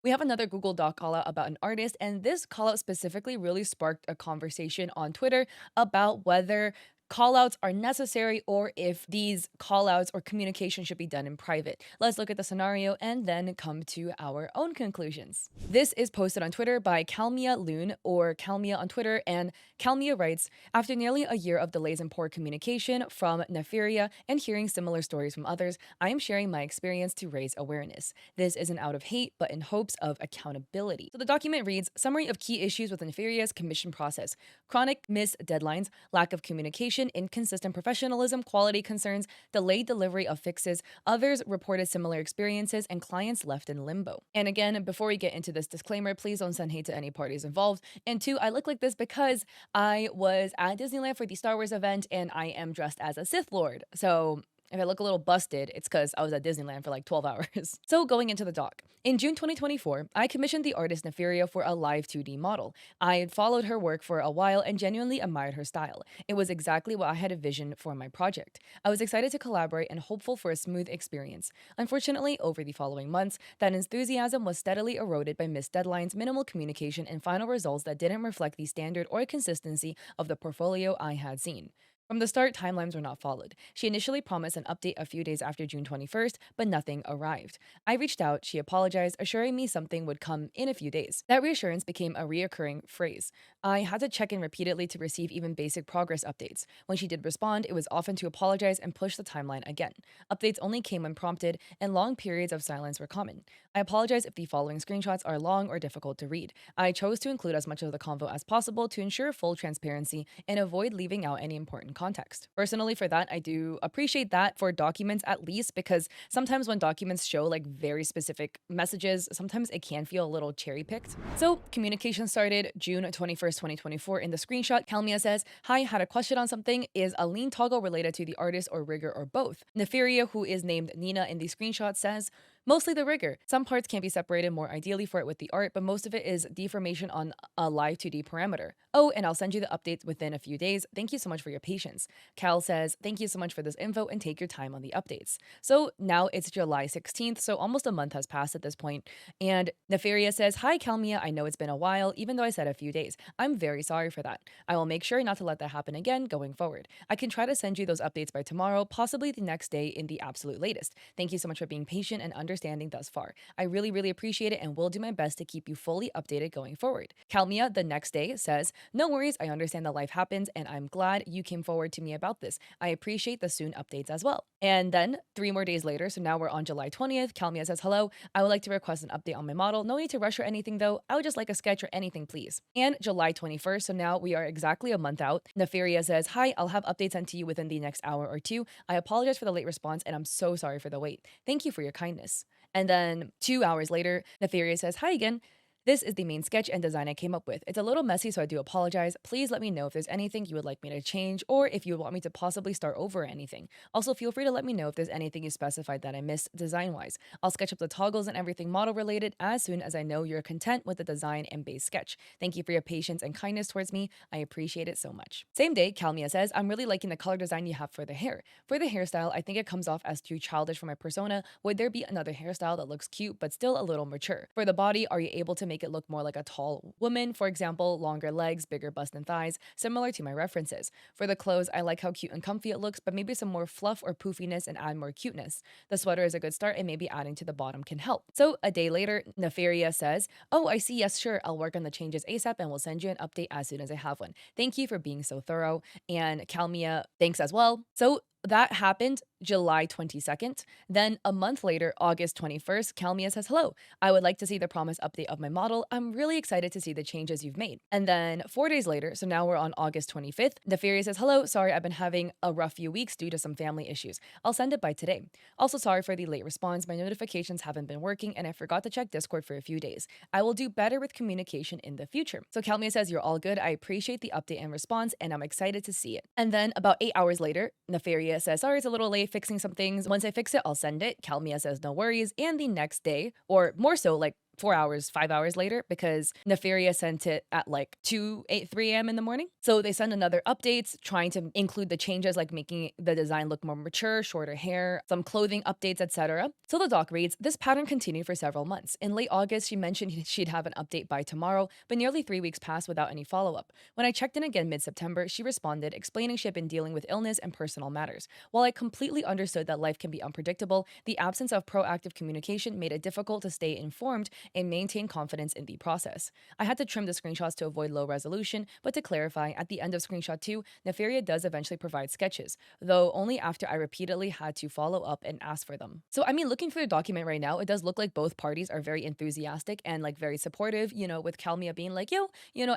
We have another Google Doc call out about an artist, and this call out specifically really sparked a conversation on Twitter about whether callouts are necessary or if these callouts or communication should be done in private. Let's look at the scenario and then come to our own conclusions. This is posted on Twitter by Calmia Loon or Calmia on Twitter, and Calmia writes, after nearly a year of delays and poor communication from Nefaria and hearing similar stories from others, I am sharing my experience to raise awareness. This isn't out of hate, but in hopes of accountability. So the document reads, summary of key issues with Nefaria's commission process: chronic missed deadlines, lack of communication, inconsistent professionalism, quality concerns, delayed delivery of fixes. Others reported similar experiences, and clients left in limbo. And again, before we get into this disclaimer, please don't send hate to any parties involved. And two, I look like this because I was at Disneyland for the Star Wars event and I am dressed as a Sith Lord. So if I look a little busted, it's because I was at Disneyland for like 12 hours. So going into the doc. In June 2024, I commissioned the artist Nefaria for a live 2D model. I had followed her work for a while and genuinely admired her style. It was exactly what I had envisioned for my project. I was excited to collaborate and hopeful for a smooth experience. Unfortunately, over the following months, that enthusiasm was steadily eroded by missed deadlines, minimal communication, and final results that didn't reflect the standard or consistency of the portfolio I had seen. From the start, timelines were not followed. She initially promised an update a few days after June 21st, but nothing arrived. I reached out, she apologized, assuring me something would come in a few days. That reassurance became a reoccurring phrase. I had to check in repeatedly to receive even basic progress updates. When she did respond, it was often to apologize and push the timeline again. Updates only came when prompted, and long periods of silence were common. I apologize if the following screenshots are long or difficult to read. I chose to include as much of the convo as possible to ensure full transparency and avoid leaving out any important context. Personally, for that, I do appreciate that for documents at least, because sometimes when documents show like very specific messages, sometimes it can feel a little cherry picked. So communication started June 21st, 2024. In the screenshot, Kalmia says, hi, had a question on something. Is a lean toggle related to the artist or rigger or both? Nefaria, who is named Nina in the screenshot, says, mostly the rigger. Some parts can be separated more ideally for it with the art, but most of it is deformation on a live 2D parameter. Oh, and I'll send you the updates within a few days. Thank you so much for your patience. Cal says, thank you so much for this info and take your time on the updates. So now it's July 16th, so almost a month has passed at this point. And Nefaria says, hi, Kalmia. I know it's been a while, even though I said a few days. I'm very sorry for that. I will make sure not to let that happen again going forward. I can try to send you those updates by tomorrow, possibly the next day in the absolute latest. Thank you so much for being patient and understanding thus far. I really, really appreciate it and will do my best to keep you fully updated going forward. Kalmia, the next day, says, no worries, I understand that life happens and I'm glad you came forward to me about this. I appreciate the soon updates as well. And then 3 more days later, so now we're on July 20th, Kalmia says, hello, I would like to request an update on my model. No need to rush or anything though. I would just like a sketch or anything, please. And July 21st, so now we are exactly a month out. Nefaria says, hi, I'll have updates sent to you within the next hour or two. I apologize for the late response and I'm so sorry for the wait. Thank you for your kindness. And then 2 hours later, Nefaria says, hi again. This is the main sketch and design I came up with. It's a little messy, so I do apologize. Please let me know if there's anything you would like me to change or if you would want me to possibly start over or anything. Also, feel free to let me know if there's anything you specified that I missed design-wise. I'll sketch up the toggles and everything model-related as soon as I know you're content with the design and base sketch. Thank you for your patience and kindness towards me. I appreciate it so much. Same day, Kalmia says, I'm really liking the color design you have for the hair. For the hairstyle, I think it comes off as too childish for my persona. Would there be another hairstyle that looks cute but still a little mature? For the body, are you able to make it look more like a tall woman? For example, longer legs, bigger bust and thighs, similar to my references. For the clothes, I like how cute and comfy it looks, but maybe some more fluff or poofiness and add more cuteness. The sweater is a good start and maybe adding to the bottom can help. So a day later, Nefaria says, oh, I see, yes, sure, I'll work on the changes ASAP and will send you an update as soon as I have one. Thank you for being so thorough. And Kalmia thanks as well. So that happened July 22nd. Then a month later, August 21st, Kalmia says, hello, I would like to see the promised update of my model. I'm really excited to see the changes you've made. And then 4 days later, so now we're on August 25th, Nefaria says, hello, sorry, I've been having a rough few weeks due to some family issues. I'll send it by today. Also sorry for the late response. My notifications haven't been working and I forgot to check Discord for a few days. I will do better with communication in the future. So Kalmia says, you're all good. I appreciate the update and response and I'm excited to see it. And then about 8 hours later, Nefaria says, sorry, it's a little late fixing some things. Once I fix it, I'll send it. Kalmia says, no worries. And the next day, or more so, like 4 hours, 5 hours later, because Nefaria sent it at like 3 a.m. in the morning. So they send another updates trying to include the changes, like making the design look more mature, shorter hair, some clothing updates, etc. So the doc reads, this pattern continued for several months. In late August, she mentioned she'd have an update by tomorrow, but nearly 3 weeks passed without any follow-up. When I checked in again mid-September, she responded, explaining she had been dealing with illness and personal matters. While I completely understood that life can be unpredictable, the absence of proactive communication made it difficult to stay informed and maintain confidence in the process. I had to trim the screenshots to avoid low resolution, but to clarify, at the end of screenshot 2, Nefaria does eventually provide sketches, though only after I repeatedly had to follow up and ask for them. So, I mean, looking through the document right now, it does look like both parties are very enthusiastic and like very supportive, with Calmia being like, yo,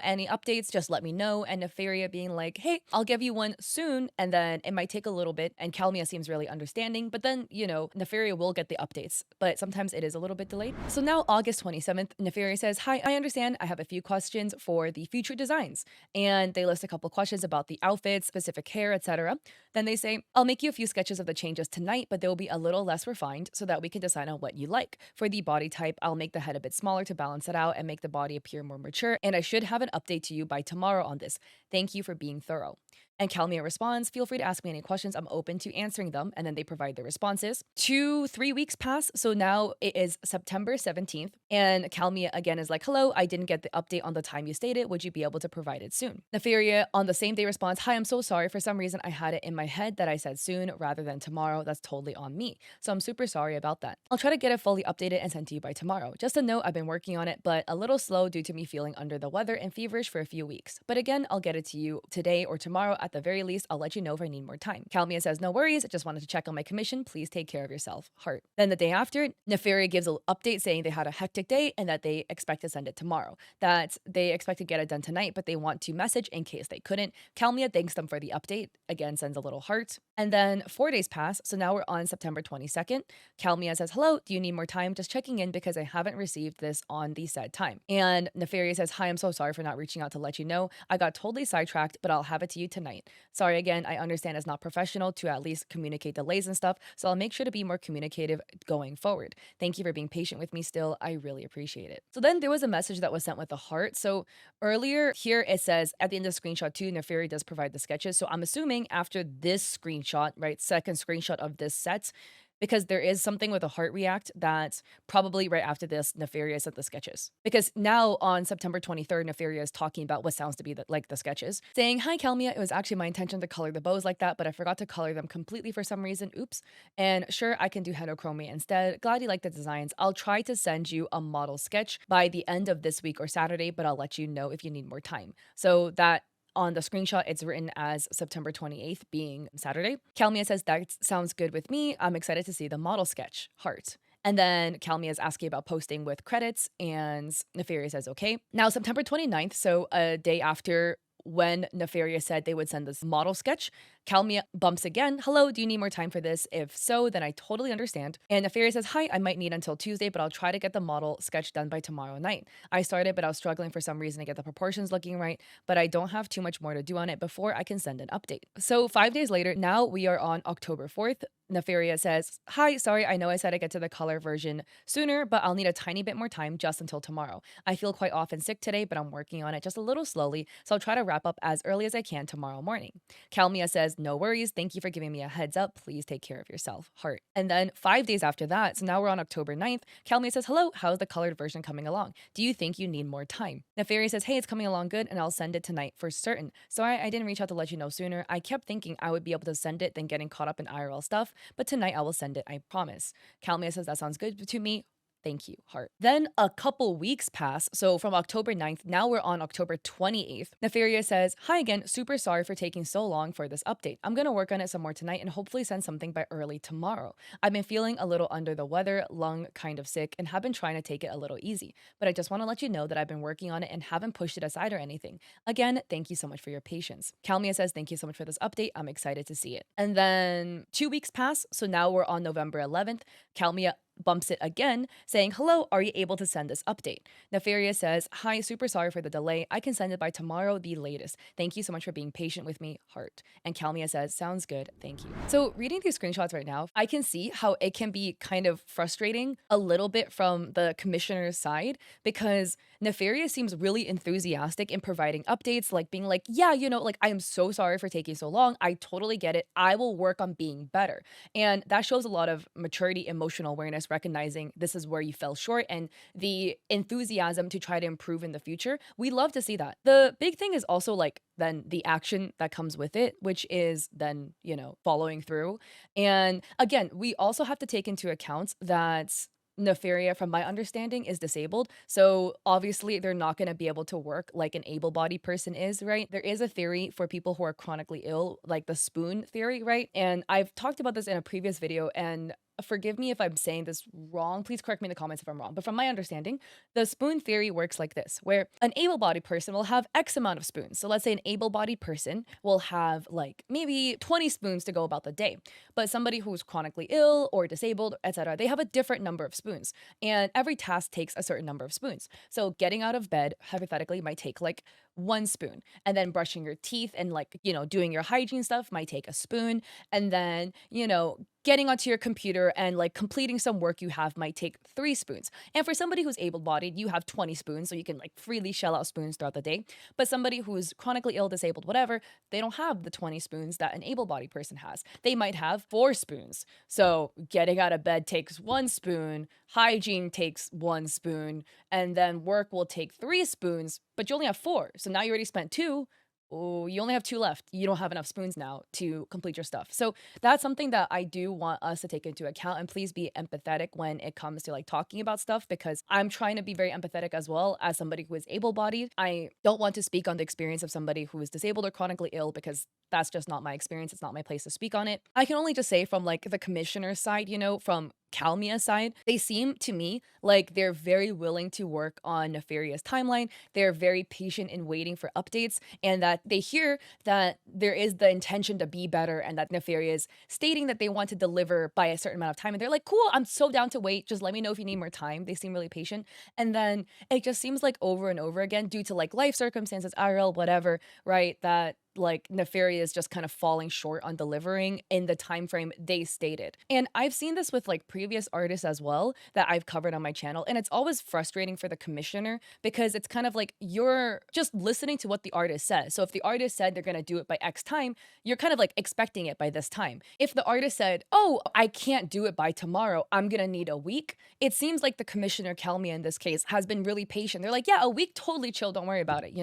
any updates, just let me know. And Nefaria being like, hey, I'll give you one soon. And then it might take a little bit. And Calmia seems really understanding. But then, Nefaria will get the updates, but sometimes it is a little bit delayed. So now, August 27th, Nefaria says, hi, I understand. I have a few questions for the future designs. And they list a couple questions about the outfits, specific hair, etc. Then they say, I'll make you a few sketches of the changes tonight, but they will be a little less refined so that we can decide on what you like. For the body type, I'll make the head a bit smaller to balance it out and make the body appear more mature, and I should have an update to you by tomorrow on this. Thank you for being thorough. And Calmia responds, feel free to ask me any questions. I'm open to answering them. And then they provide their responses. 2-3 weeks pass. So now it is September 17th. And Calmia again is like, hello, I didn't get the update on the time you stated. Would you be able to provide it soon? Nefaria on the same day responds, hi, I'm so sorry. For some reason, I had it in my head that I said soon rather than tomorrow. That's totally on me. So I'm super sorry about that. I'll try to get it fully updated and sent to you by tomorrow. Just a note, I've been working on it, but a little slow due to me feeling under the weather and feverish for a few weeks. But again, I'll get it to you today or tomorrow. At the very least, I'll let you know if I need more time. Calmia says, no worries. I just wanted to check on my commission. Please take care of yourself. Heart. Then the day after, Nefaria gives an update saying they had a hectic day and that they expect to send it tomorrow. That they expect to get it done tonight, but they want to message in case they couldn't. Calmia thanks them for the update. Again, sends a little heart. And then 4 days pass. So now we're on September 22nd. Calmia says, hello, do you need more time? Just checking in because I haven't received this on the said time. And Nefaria says, hi, I'm so sorry for not reaching out to let you know. I got totally sidetracked, but I'll have it to you tonight. Sorry again, I understand it's not professional to at least communicate delays and stuff, so I'll make sure to be more communicative going forward. Thank you for being patient with me still. I really appreciate it. So then there was a message that was sent with a heart. So earlier here it says at the end of screenshot 2, Nefaria does provide the sketches. So I'm assuming after this screenshot, right, second screenshot of this set, because there is something with a heart react that probably right after this, Nefaria sent the sketches. Because now on September 23rd, Nefaria is talking about what sounds to be like the sketches, saying, hi, Calmia, it was actually my intention to color the bows like that, but I forgot to color them completely for some reason. Oops. And sure, I can do heterochromia instead. Glad you like the designs. I'll try to send you a model sketch by the end of this week or Saturday, but I'll let you know if you need more time. So that on the screenshot, it's written as September 28th being Saturday. Calmia says, that sounds good with me. I'm excited to see the model sketch, heart. And then Calmia is asking about posting with credits, and Nefaria says, okay. Now, September 29th, so a day after when Nefaria said they would send this model sketch, Calmia bumps again. Hello, do you need more time for this? If so, then I totally understand. And Nefaria says, hi, I might need until Tuesday, but I'll try to get the model sketch done by tomorrow night. I started, but I was struggling for some reason to get the proportions looking right, but I don't have too much more to do on it before I can send an update. So 5 days later, now we are on October 4th. Nefaria says, hi, sorry, I know I said I get to the color version sooner, but I'll need a tiny bit more time just until tomorrow. I feel quite off and sick today, but I'm working on it just a little slowly, so I'll try to wrap up as early as I can tomorrow morning. Calmia says, no worries, thank you for giving me a heads up, please take care of yourself, heart. And then 5 days after that, so now we're on October 9th, Calmia says, hello, how's the colored version coming along? Do you think you need more time? Nefaria says, hey, it's coming along good, and I'll send it tonight for certain. Sorry, I didn't reach out to let you know sooner. I kept thinking I would be able to send it, then getting caught up in IRL stuff, but tonight I will send it, I promise. Calmia says, that sounds good to me. Thank you, heart. Then a couple weeks pass. So from October 9th, now we're on October 28th. Nefaria says, hi again, super sorry for taking so long for this update. I'm going to work on it some more tonight and hopefully send something by early tomorrow. I've been feeling a little under the weather, lung kind of sick, and have been trying to take it a little easy. But I just want to let you know that I've been working on it and haven't pushed it aside or anything. Again, thank you so much for your patience. Calmia says, thank you so much for this update. I'm excited to see it. And then 2 weeks pass. So now we're on November 11th. Calmia bumps it again, saying, "Hello, are you able to send this update?" Nefarious says, "Hi, super sorry for the delay. I can send it by tomorrow, the latest. Thank you so much for being patient with me, heart." And Calmia says, "Sounds good, thank you." So reading these screenshots right now, I can see how it can be kind of frustrating a little bit from the commissioner's side, because Nefarious seems really enthusiastic in providing updates, like being like, "Yeah, like, I am so sorry for taking so long. I totally get it. I will work on being better." And that shows a lot of maturity, emotional awareness, recognizing this is where you fell short, and the enthusiasm to try to improve in the future. We love to see that. The big thing is also like then the action that comes with it, which is then, following through. And again, we also have to take into account that Nefaria, from my understanding, is disabled. So obviously, they're not going to be able to work like an able bodied person is, right? There is a theory for people who are chronically ill, like the spoon theory, right? And I've talked about this in a previous video, and forgive me if I'm saying this wrong. Please correct me in the comments if I'm wrong. But from my understanding, the spoon theory works like this, where an able bodied person will have X amount of spoons. So let's say an able bodied person will have like maybe 20 spoons to go about the day. But somebody who's chronically ill or disabled, etc., they have a different number of spoons. And every task takes a certain number of spoons. So getting out of bed, hypothetically, might take like 1 spoon. And then brushing your teeth and like, doing your hygiene stuff might take a spoon. And then, getting onto your computer and like completing some work you have might take 3 spoons. And for somebody who's able bodied, you have 20 spoons, so you can like freely shell out spoons throughout the day. But somebody who's chronically ill, disabled, whatever, they don't have the 20 spoons that an able bodied person has. They might have 4 spoons. So getting out of bed takes 1 spoon, hygiene takes 1 spoon, and then work will take 3 spoons, but you only have 4. So now you already spent 2. Oh, you only have 2 left. You don't have enough spoons now to complete your stuff. So that's something that I do want us to take into account. And please be empathetic when it comes to like talking about stuff, because I'm trying to be very empathetic as well as somebody who is able bodied. I don't want to speak on the experience of somebody who is disabled or chronically ill, because that's just not my experience. It's not my place to speak on it. I can only just say from like the commissioner's side, from Calmia's side, they seem to me like they're very willing to work on Nefarious timeline. They're very patient in waiting for updates, and that they hear that there is the intention to be better, and that Nefarious stating that they want to deliver by a certain amount of time. And they're like, "Cool, I'm so down to wait. Just let me know if you need more time." They seem really patient. And then it just seems like over and over again, due to like life circumstances, IRL, whatever, right? That like Nefarious just kind of falling short on delivering in the time frame they stated. And I've seen this with like previous artists as well that I've covered on my channel, and it's always frustrating for the commissioner, because it's kind of like you're just listening to what the artist says. So if the artist said they're going to do it by X time, you're kind of like expecting it by this time. If the artist said, "Oh, I can't do it by tomorrow, I'm going to need a week," it seems like the commissioner, Calmia in this case, has been really patient. They're like, "Yeah, a week, totally chill, don't worry about it."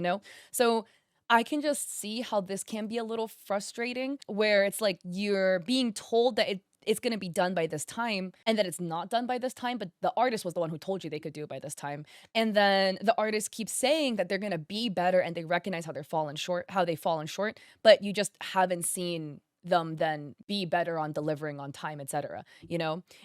So I can just see how this can be a little frustrating, where it's like you're being told that it's going to be done by this time, and that it's not done by this time, but the artist was the one who told you they could do it by this time. And then the artist keeps saying that they're going to be better, and they recognize how they've fallen short, but you just haven't seen them then be better on delivering on time, etc.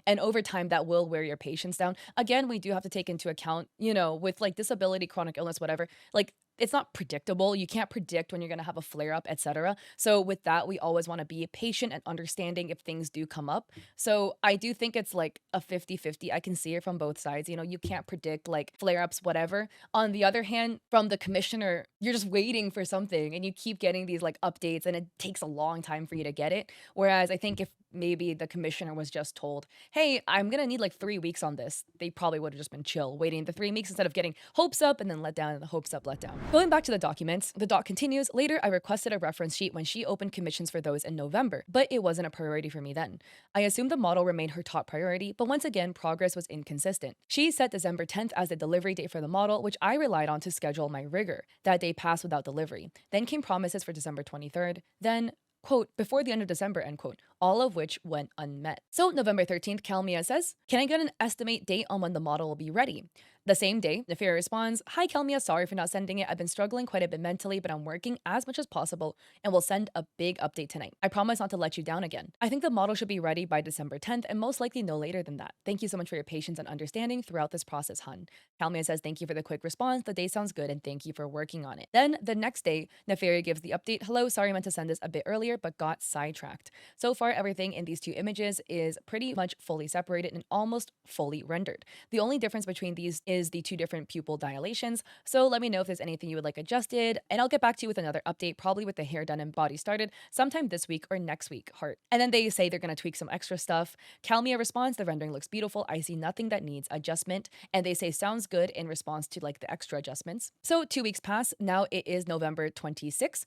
And over time that will wear your patience down. Again, we do have to take into account, with like disability, chronic illness, whatever, like it's not predictable. You can't predict when you're going to have a flare up, etc. So with that, we always want to be patient and understanding if things do come up. So I do think it's like a 50-50. I can see it from both sides. You can't predict like flare ups, whatever. On the other hand, from the commissioner, you're just waiting for something, and you keep getting these like updates, and it takes a long time for you to get it. Whereas I think if maybe the commissioner was just told, "Hey, I'm going to need like 3 weeks on this," they probably would have just been chill waiting the 3 weeks, instead of getting hopes up and then let down, and the hopes up, let down. Going back to the documents, the doc continues, "Later, I requested a reference sheet when she opened commissions for those in November, but it wasn't a priority for me then. I assumed the model remained her top priority, but once again, progress was inconsistent. She set December 10th as the delivery date for the model, which I relied on to schedule my rigor. That day passed without delivery. Then came promises for December 23rd. Then quote, before the end of December, end quote, all of which went unmet." So November 13th, Calmia says, "Can I get an estimate date on when the model will be ready?" The same day, Nefera responds, "Hi Kelmia, sorry for not sending it. I've been struggling quite a bit mentally, but I'm working as much as possible and will send a big update tonight. I promise not to let you down again. I think the model should be ready by December 10th and most likely no later than that. Thank you so much for your patience and understanding throughout this process, hun." Calmia says, "Thank you for the quick response. The day sounds good and thank you for working on it." Then the next day, Nefaria gives the update, "Hello, sorry I meant to send this a bit earlier, but got sidetracked. So far, everything in these two images is pretty much fully separated and almost fully rendered. The only difference between these is the two different pupil dilations. So let me know if there's anything you would like adjusted, and I'll get back to you with another update, probably with the hair done and body started, sometime this week or next week, heart." And then they say they're gonna tweak some extra stuff. Calmia responds, "The rendering looks beautiful. I see nothing that needs adjustment." And they say sounds good in response to like the extra adjustments. So 2 weeks pass. Now it is November 26th.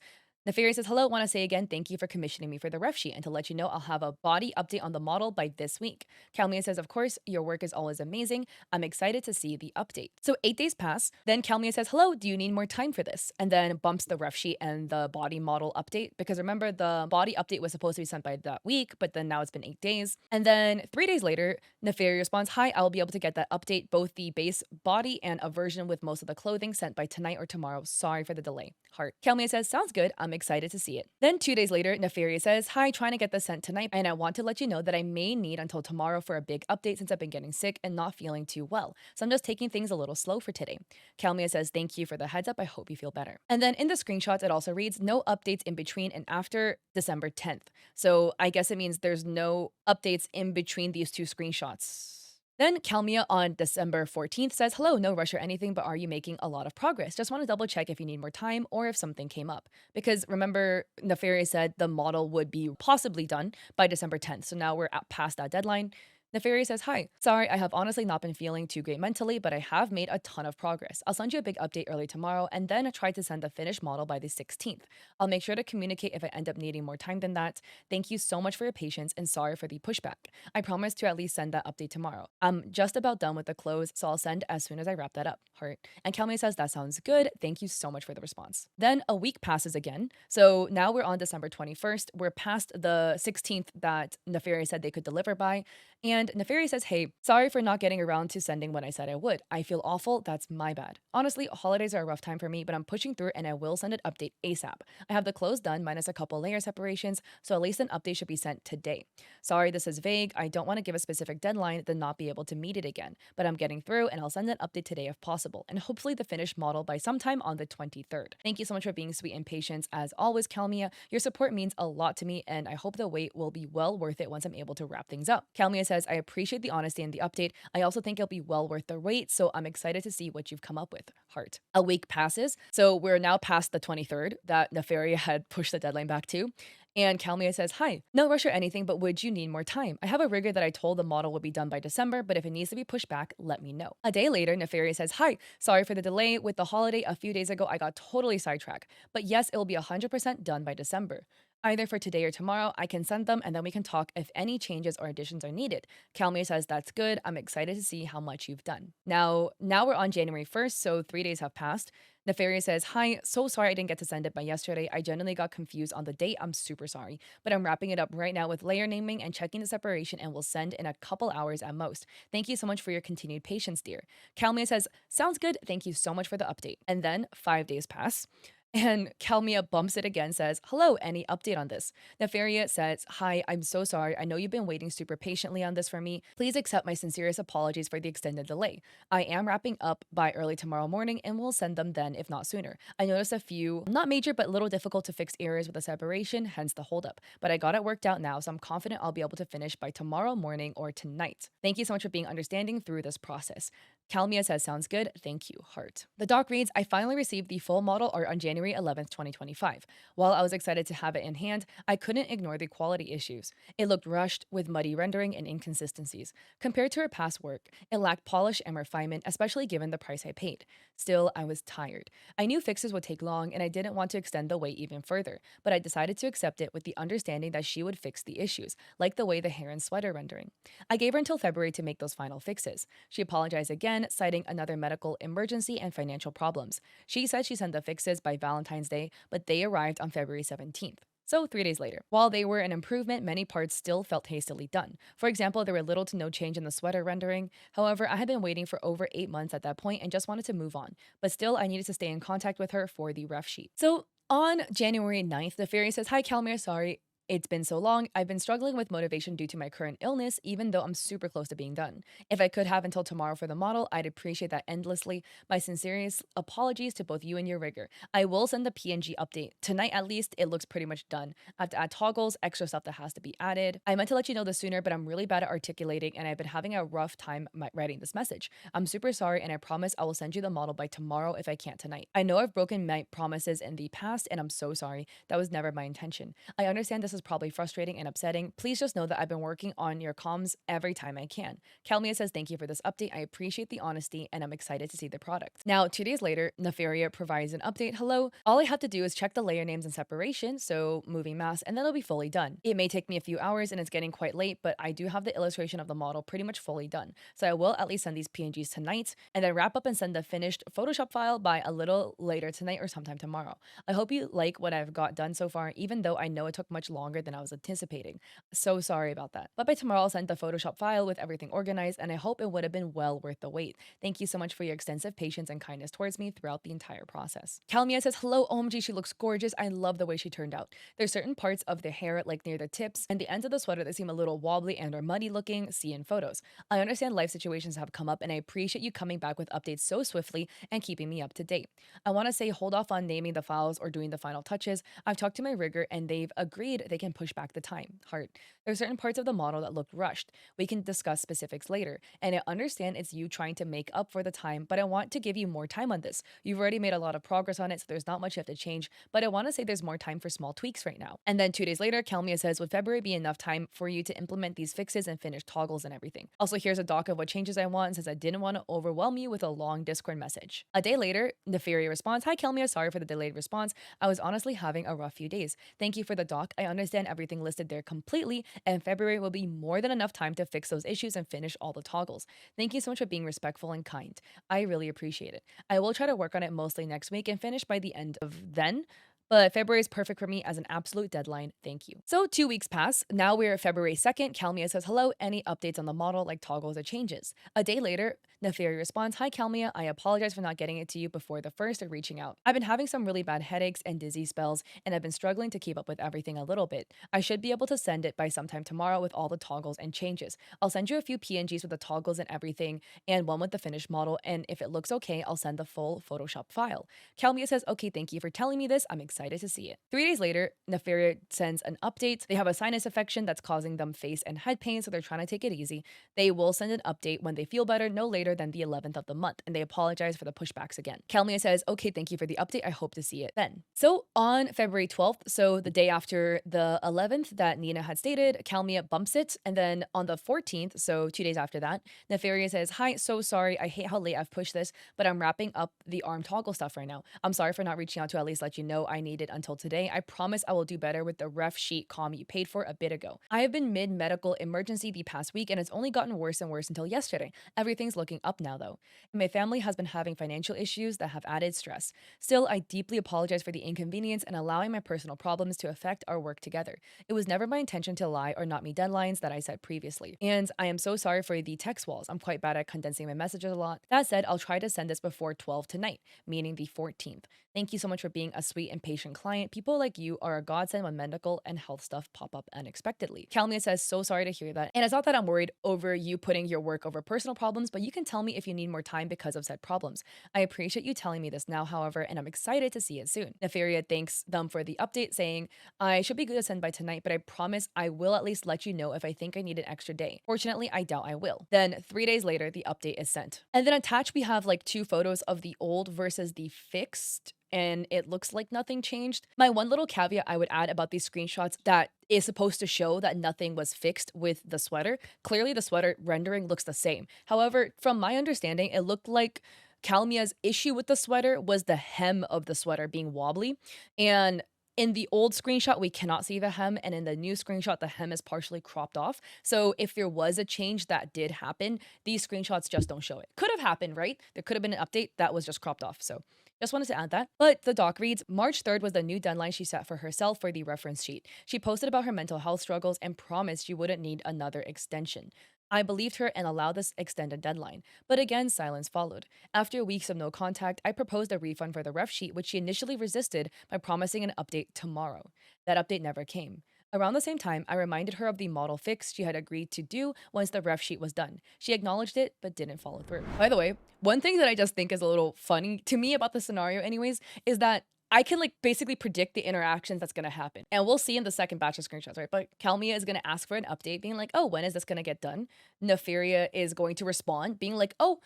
Nefaria says, "Hello, want to say again, thank you for commissioning me for the ref sheet and to let you know I'll have a body update on the model by this week." Calmia says, "Of course, your work is always amazing. I'm excited to see the update." So 8 days pass. Then Calmia says, "Hello, do you need more time for this?" And then bumps the ref sheet and the body model update because remember, the body update was supposed to be sent by that week, but then now it's been 8 days. And then 3 days later, Nefaria responds, "Hi, I'll be able to get that update, both the base body and a version with most of the clothing sent by tonight or tomorrow. Sorry for the delay. Heart." Calmia says, "Sounds good. I'm excited to see it." Then 2 days later, Nefaria says, "Hi, trying to get this sent tonight, and I want to let you know that I may need until tomorrow for a big update since I've been getting sick and not feeling too well. So I'm just taking things a little slow for today." Calmia says, "Thank you for the heads up. I hope you feel better." And then in the screenshots, it also reads, "No updates in between and after December 10th. So I guess it means there's no updates in between these two screenshots. Then Calmia on December 14th says, "Hello, no rush or anything, but are you making a lot of progress? Just want to double check if you need more time or if something came up." Because remember, Nefaria said the model would be possibly done by December 10th. So now we're past that deadline. Nefaria says, "Hi, sorry, I have honestly not been feeling too great mentally, but I have made a ton of progress. I'll send you a big update early tomorrow and then try to send the finished model by the 16th. I'll make sure to communicate if I end up needing more time than that. Thank you so much for your patience and sorry for the pushback. I promise to at least send that update tomorrow. I'm just about done with the close, so I'll send as soon as I wrap that up. Heart." And Kelme says, "That sounds good. Thank you so much for the response." Then a week passes again. So now we're on December 21st. We're past the 16th that Nefaria said they could deliver by. And Nefaria says, "Hey, sorry for not getting around to sending when I said I would. I feel awful. That's my bad. Honestly, holidays are a rough time for me, but I'm pushing through and I will send an update ASAP. I have the clothes done minus a couple layer separations, so at least an update should be sent today. Sorry, this is vague. I don't want to give a specific deadline, then not be able to meet it again. But I'm getting through and I'll send an update today if possible, and hopefully the finished model by sometime on the 23rd. Thank you so much for being sweet and patient. As always, Calmia, your support means a lot to me, and I hope the wait will be well worth it once I'm able to wrap things up." Calmia says, "I appreciate the honesty and the update. I also think it'll be well worth the wait, so I'm excited to see what you've come up with. Heart." A week passes, so we're now past the 23rd that Nefaria had pushed the deadline back to. And Calmia says, "Hi, no rush or anything, but would you need more time? I have a rigger that I told the model would be done by December, but if it needs to be pushed back, let me know." A day later, Nefaria says, "Hi, sorry for the delay. With the holiday a few days ago, I got totally sidetracked. But yes, it will be 100% done by December. Either for today or tomorrow, I can send them and then we can talk if any changes or additions are needed." Calmia says, "That's good. I'm excited to see how much you've done." Now we're on January 1st, so 3 days have passed. Nefaria says, "Hi, so sorry I didn't get to send it by yesterday. I genuinely got confused on the date. I'm super sorry. But I'm wrapping it up right now with layer naming and checking the separation and will send in a couple hours at most. Thank you so much for your continued patience, dear." Calmia says, "Sounds good. Thank you so much for the update." And then 5 days pass. And Calmia bumps it again, says, "Hello, any update on this?" Nefaria says, "Hi, I'm so sorry. I know you've been waiting super patiently on this for me. Please accept my sincerest apologies for the extended delay. I am wrapping up by early tomorrow morning and will send them then, if not sooner. I noticed a few, not major, but little difficult to fix errors with the separation, hence the holdup. But I got it worked out now, so I'm confident I'll be able to finish by tomorrow morning or tonight. Thank you so much for being understanding through this process." Calmia says, "Sounds good. Thank you, heart." The doc reads, "I finally received the full model art on January 11th, 2025. While I was excited to have it in hand, I couldn't ignore the quality issues. It looked rushed, with muddy rendering and inconsistencies. Compared to her past work, it lacked polish and refinement, especially given the price I paid. Still, I was tired. I knew fixes would take long, and I didn't want to extend the wait even further, but I decided to accept it with the understanding that she would fix the issues, like the way the hair and sweater rendering. I gave her until February to make those final fixes. She apologized again, citing another medical emergency and financial problems. She said she sent the fixes by Valentine's Day, but they arrived on February 17th. So, 3 days later, while they were an improvement, many parts still felt hastily done. For example, there were little to no change in the sweater rendering. However, I had been waiting for over 8 months at that point and just wanted to move on. But still, I needed to stay in contact with her for the ref sheet. So, on January 9th, the fairy says, "Hi, Calmir, sorry. It's been so long. I've been struggling with motivation due to my current illness, even though I'm super close to being done. If I could have until tomorrow for the model, I'd appreciate that endlessly. My sincerest apologies to both you and your rigger. I will send the PNG update. Tonight, at least, it looks pretty much done. I have to add toggles, extra stuff that has to be added. I meant to let you know this sooner, but I'm really bad at articulating, and I've been having a rough time writing this message. I'm super sorry, and I promise I will send you the model by tomorrow if I can't tonight. I know I've broken my promises in the past, and I'm so sorry. That was never my intention. I understand this is probably frustrating and upsetting. Please just know that I've been working on your comms every time I can. Calmia says, thank you for this update. I appreciate the honesty and I'm excited to see the product. Now, 2 days later, Nefaria provides an update. Hello. All I have to do is check the layer names and separation, so moving mask, and then it'll be fully done. It may take me a few hours and it's getting quite late, but I do have the illustration of the model pretty much fully done. So I will at least send these PNGs tonight and then wrap up and send the finished Photoshop file by a little later tonight or sometime tomorrow. I hope you like what I've got done so far, even though I know it took much longer than I was anticipating. So sorry about that. But by tomorrow, I'll send the Photoshop file with everything organized, and I hope it would have been well worth the wait. Thank you so much for your extensive patience and kindness towards me throughout the entire process. Calmia says, hello, OMG, she looks gorgeous. I love the way she turned out. There's certain parts of the hair, like near the tips and the ends of the sweater, that seem a little wobbly and or muddy looking, see in photos. I understand life situations have come up, and I appreciate you coming back with updates so swiftly and keeping me up to date. I want to say hold off on naming the files or doing the final touches. I've talked to my rigger and they've agreed they can push back the time. Heart. There are certain parts of the model that looked rushed. We can discuss specifics later. And I understand it's you trying to make up for the time, but I want to give you more time on this. You've already made a lot of progress on it, so there's not much you have to change, but I want to say there's more time for small tweaks right now. And then 2 days later, Kelmia says, would February be enough time for you to implement these fixes and finish toggles and everything? Also, here's a doc of what changes I want and says I didn't want to overwhelm you with a long Discord message. A day later, Nefaria responds, hi Kelmia, sorry for the delayed response. I was honestly having a rough few days. Thank you for the doc. I understand everything listed there completely, and February will be more than enough time to fix those issues and finish all the toggles. Thank you so much for being respectful and kind. I really appreciate it. I will try to work on it mostly next week and finish by the end of then. But February is perfect for me as an absolute deadline. Thank you. So 2 weeks pass. Now we're February 2nd. Calmia says, hello, any updates on the model like toggles or changes? A day later, Nefaria responds, hi Calmia, I apologize for not getting it to you before the first or reaching out. I've been having some really bad headaches and dizzy spells, and I've been struggling to keep up with everything a little bit. I should be able to send it by sometime tomorrow with all the toggles and changes. I'll send you a few PNGs with the toggles and everything, and one with the finished model, and if it looks okay, I'll send the full Photoshop file. Calmia says, okay, thank you for telling me this. I'm excited to see it. 3 days later, Nefaria sends an update. They have a sinus infection that's causing them face and head pain, so they're trying to take it easy. They will send an update when they feel better, no later than the 11th of the month, and they apologize for the pushbacks again. Calmia says, okay, thank you for the update. I hope to see it then. So on February 12th, so the day after the 11th that Nina had stated, Calmia bumps it, and then on the 14th, so 2 days after that, Nefaria says, hi, so sorry. I hate how late I've pushed this, but I'm wrapping up the arm toggle stuff right now. I'm sorry for not reaching out to at least let you know I need it until today. I promise I will do better with the ref sheet comm you paid for a bit ago. I have been mid-medical emergency the past week, and it's only gotten worse and worse until yesterday. Everything's looking up now though. My family has been having financial issues that have added stress. Still, I deeply apologize for the inconvenience and allowing my personal problems to affect our work together. It was never my intention to lie or not meet deadlines that I said previously. And I am so sorry for the text walls. I'm quite bad at condensing my messages a lot. That said, I'll try to send this before 12 tonight, meaning the 14th. Thank you so much for being a sweet and patient client. People like you are a godsend when medical and health stuff pop up unexpectedly. Calmia says, so sorry to hear that. And it's not that I'm worried over you putting your work over personal problems, but you can tell me if you need more time because of said problems. I appreciate you telling me this now, however, and I'm excited to see it soon. Nefaria thanks them for the update, saying, I should be good to send by tonight, but I promise I will at least let you know if I think I need an extra day. Fortunately, I doubt I will. Then 3 days later, the update is sent. And then attached, we have like 2 photos of the old versus the fixed, and it looks like nothing changed. My one little caveat I would add about these screenshots that is supposed to show that nothing was fixed with the sweater. Clearly the sweater rendering looks the same. However, from my understanding, it looked like Calmia's issue with the sweater was the hem of the sweater being wobbly, and In the old screenshot, we cannot see the hem, and in the new screenshot, the hem is partially cropped off. So if there was a change that did happen, these screenshots just don't show it. Could have happened, right? There could have been an update that was just cropped off. So just wanted to add that. But the doc reads March 3rd was the new deadline she set for herself for the reference sheet. She posted about her mental health struggles and promised she wouldn't need another extension. I believed her and allowed this extended deadline. But again, silence followed. After weeks of no contact, I proposed a refund for the ref sheet, which she initially resisted by promising an update tomorrow. That update never came. Around the same time, I reminded her of the model fix she had agreed to do once the ref sheet was done. She acknowledged it, but didn't follow through. By the way, one thing that I just think is a little funny to me about the scenario, anyways, is that I can like basically predict the interactions that's gonna happen. And we'll see in the second batch of screenshots, right? But Calmia is gonna ask for an update, being like, oh, when is this gonna get done? Nefaria is going to respond, being like, oh,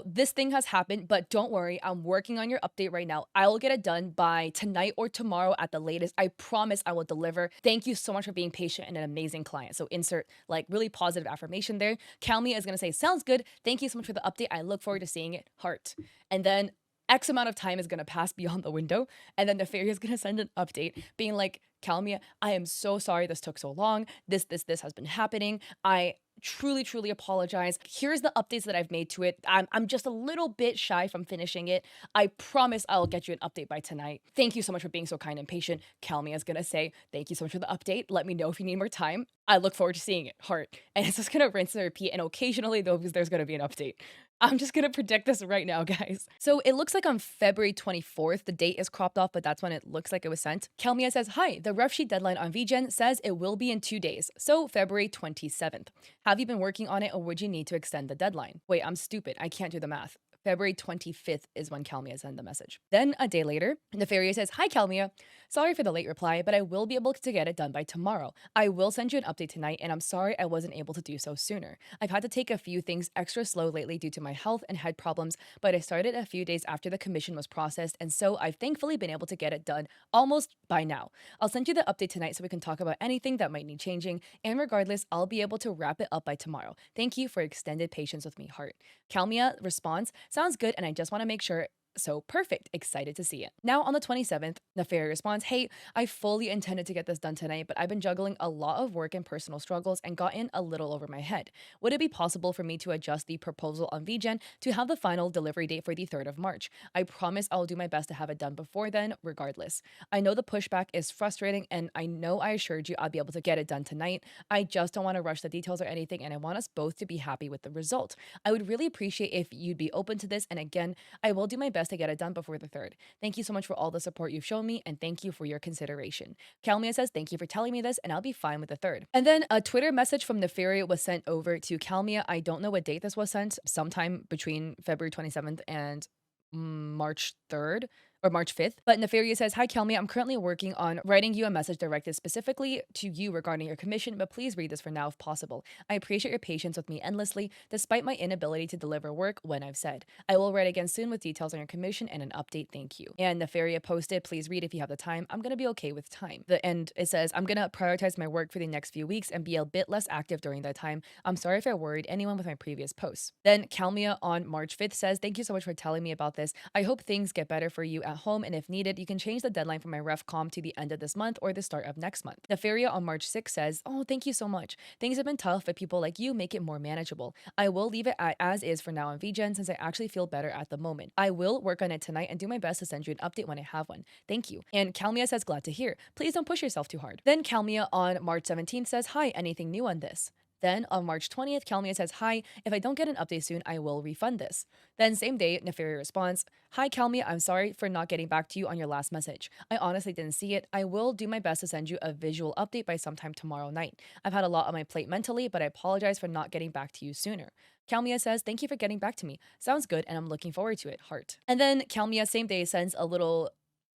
this thing has happened, but don't worry, I'm working on your update right now. I will get it done by tonight or tomorrow at the latest. I promise I will deliver. Thank you so much for being patient and an amazing client. So insert like really positive affirmation there. Calmia is gonna say, sounds good. Thank you so much for the update. I look forward to seeing it. Heart. And then X amount of time is going to pass beyond the window. And then Nefaria is going to send an update being like, Calmia, I am so sorry this took so long. This has been happening. I truly apologize. Here's the updates that I've made to it. I'm just a little bit shy from finishing it. I promise I'll get you an update by tonight. Thank you so much for being so kind and patient. Calmia is going to say, thank you so much for the update. Let me know if you need more time. I look forward to seeing it. Heart. And it's just going to rinse and repeat. And occasionally, though, because there's going to be an update. I'm just gonna predict this right now, guys. So it looks like on February 24th, the date is cropped off, but that's when it looks like it was sent. Calmia says, hi, the ref sheet deadline on VGen says it will be in 2 days, so February 27th. Have you been working on it or would you need to extend the deadline? Wait, I'm stupid. I can't do the math. February 25th is when Calmia sent the message. Then a day later, Nefaria says, hi, Calmia. Sorry for the late reply, but I will be able to get it done by tomorrow. I will send you an update tonight, and I'm sorry I wasn't able to do so sooner. I've had to take a few things extra slow lately due to my health and head problems, but I started a few days after the commission was processed, and so I've thankfully been able to get it done almost by now. I'll send you the update tonight so we can talk about anything that might need changing, and regardless, I'll be able to wrap it up by tomorrow. Thank you for extended patience with me, heart. Calmia responds, sounds good, and I just want to make sure. So perfect. Excited to see it. Now on the 27th, Nefaria responds, hey, I fully intended to get this done tonight, but I've been juggling a lot of work and personal struggles and gotten a little over my head. Would it be possible for me to adjust the proposal on VGen to have the final delivery date for the 3rd of March? I promise I'll do my best to have it done before then, regardless. I know the pushback is frustrating, and I know I assured you I'd be able to get it done tonight. I just don't want to rush the details or anything, and I want us both to be happy with the result. I would really appreciate if you'd be open to this, and again, I will do my best to get it done before the 3rd. Thank you so much for all the support you've shown me, and thank you for your consideration. Calmia says, thank you for telling me this, and I'll be fine with the 3rd. And then a Twitter message from Nefaria was sent over to Calmia. I don't know what date this was sent, sometime between February 27th and March 3rd. Or March 5th. But Nefaria says, hi, Calmia, I'm currently working on writing you a message directed specifically to you regarding your commission, but please read this for now if possible. I appreciate your patience with me endlessly, despite my inability to deliver work when I've said. I will write again soon with details on your commission and an update, thank you. And Nefaria posted, please read if you have the time. I'm going to be okay with time. And it says, I'm going to prioritize my work for the next few weeks and be a bit less active during that time. I'm sorry if I worried anyone with my previous posts. Then Calmia on March 5th says, thank you so much for telling me about this. I hope things get better for you at home, and if needed, you can change the deadline for my ref com to the end of this month or the start of next month. Nefaria on March 6th says, oh, thank you so much. Things have been tough, but people like you make it more manageable. I will leave it as is for now on VGen since I actually feel better at the moment. I will work on it tonight and do my best to send you an update when I have one. Thank you. And Calmia says, glad to hear. Please don't push yourself too hard. Then Calmia on March 17th says, hi, anything new on this? Then on March 20th, Calmia says, hi, if I don't get an update soon, I will refund this. Then same day, Nefaria responds, hi, Calmia, I'm sorry for not getting back to you on your last message. I honestly didn't see it. I will do my best to send you a visual update by sometime tomorrow night. I've had a lot on my plate mentally, but I apologize for not getting back to you sooner. Calmia says, thank you for getting back to me. Sounds good, and I'm looking forward to it, heart. And then Calmia, same day, sends a little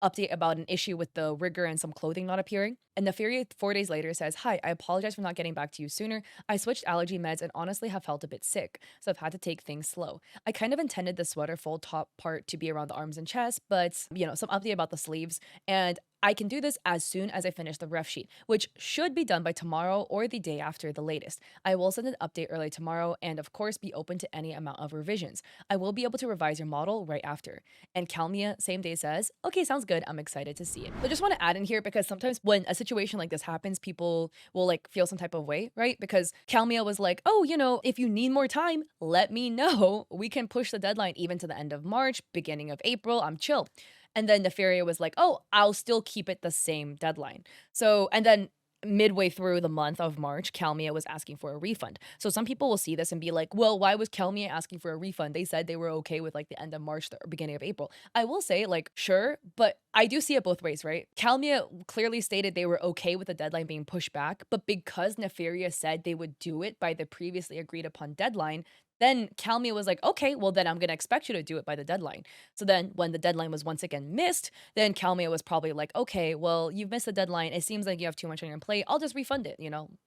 update about an issue with the rigger and some clothing not appearing. And Nefaria 4 days later says, hi, I apologize for not getting back to you sooner. I switched allergy meds and honestly have felt a bit sick, so I've had to take things slow. I kind of intended the sweater full top part to be around the arms and chest, but, some update about the sleeves. And I can do this as soon as I finish the ref sheet, which should be done by tomorrow or the day after the latest. I will send an update early tomorrow and, of course, be open to any amount of revisions. I will be able to revise your model right after. And Calmia, same day, says, okay, sounds good. I'm excited to see it. I just want to add in here because sometimes when a situation like this happens, people will like feel some type of way, right? Because Calmia was like, oh, if you need more time, let me know. We can push the deadline even to the end of March, beginning of April. I'm chill. And then Nefaria was like, oh, I'll still keep it the same deadline. So, and then midway through the month of March, Calmia was asking for a refund. So some people will see this and be like, well, why was Calmia asking for a refund? They said they were okay with like the end of March or beginning of April. I will say, like, sure, but I do see it both ways, right? Calmia clearly stated they were okay with the deadline being pushed back, but because Nefaria said they would do it by the previously agreed upon deadline, then Calmia was like, okay, well, then I'm going to expect you to do it by the deadline. So then when the deadline was once again missed, then Calmia was probably like, okay, well, you've missed the deadline. It seems like you have too much on your plate. I'll just refund it,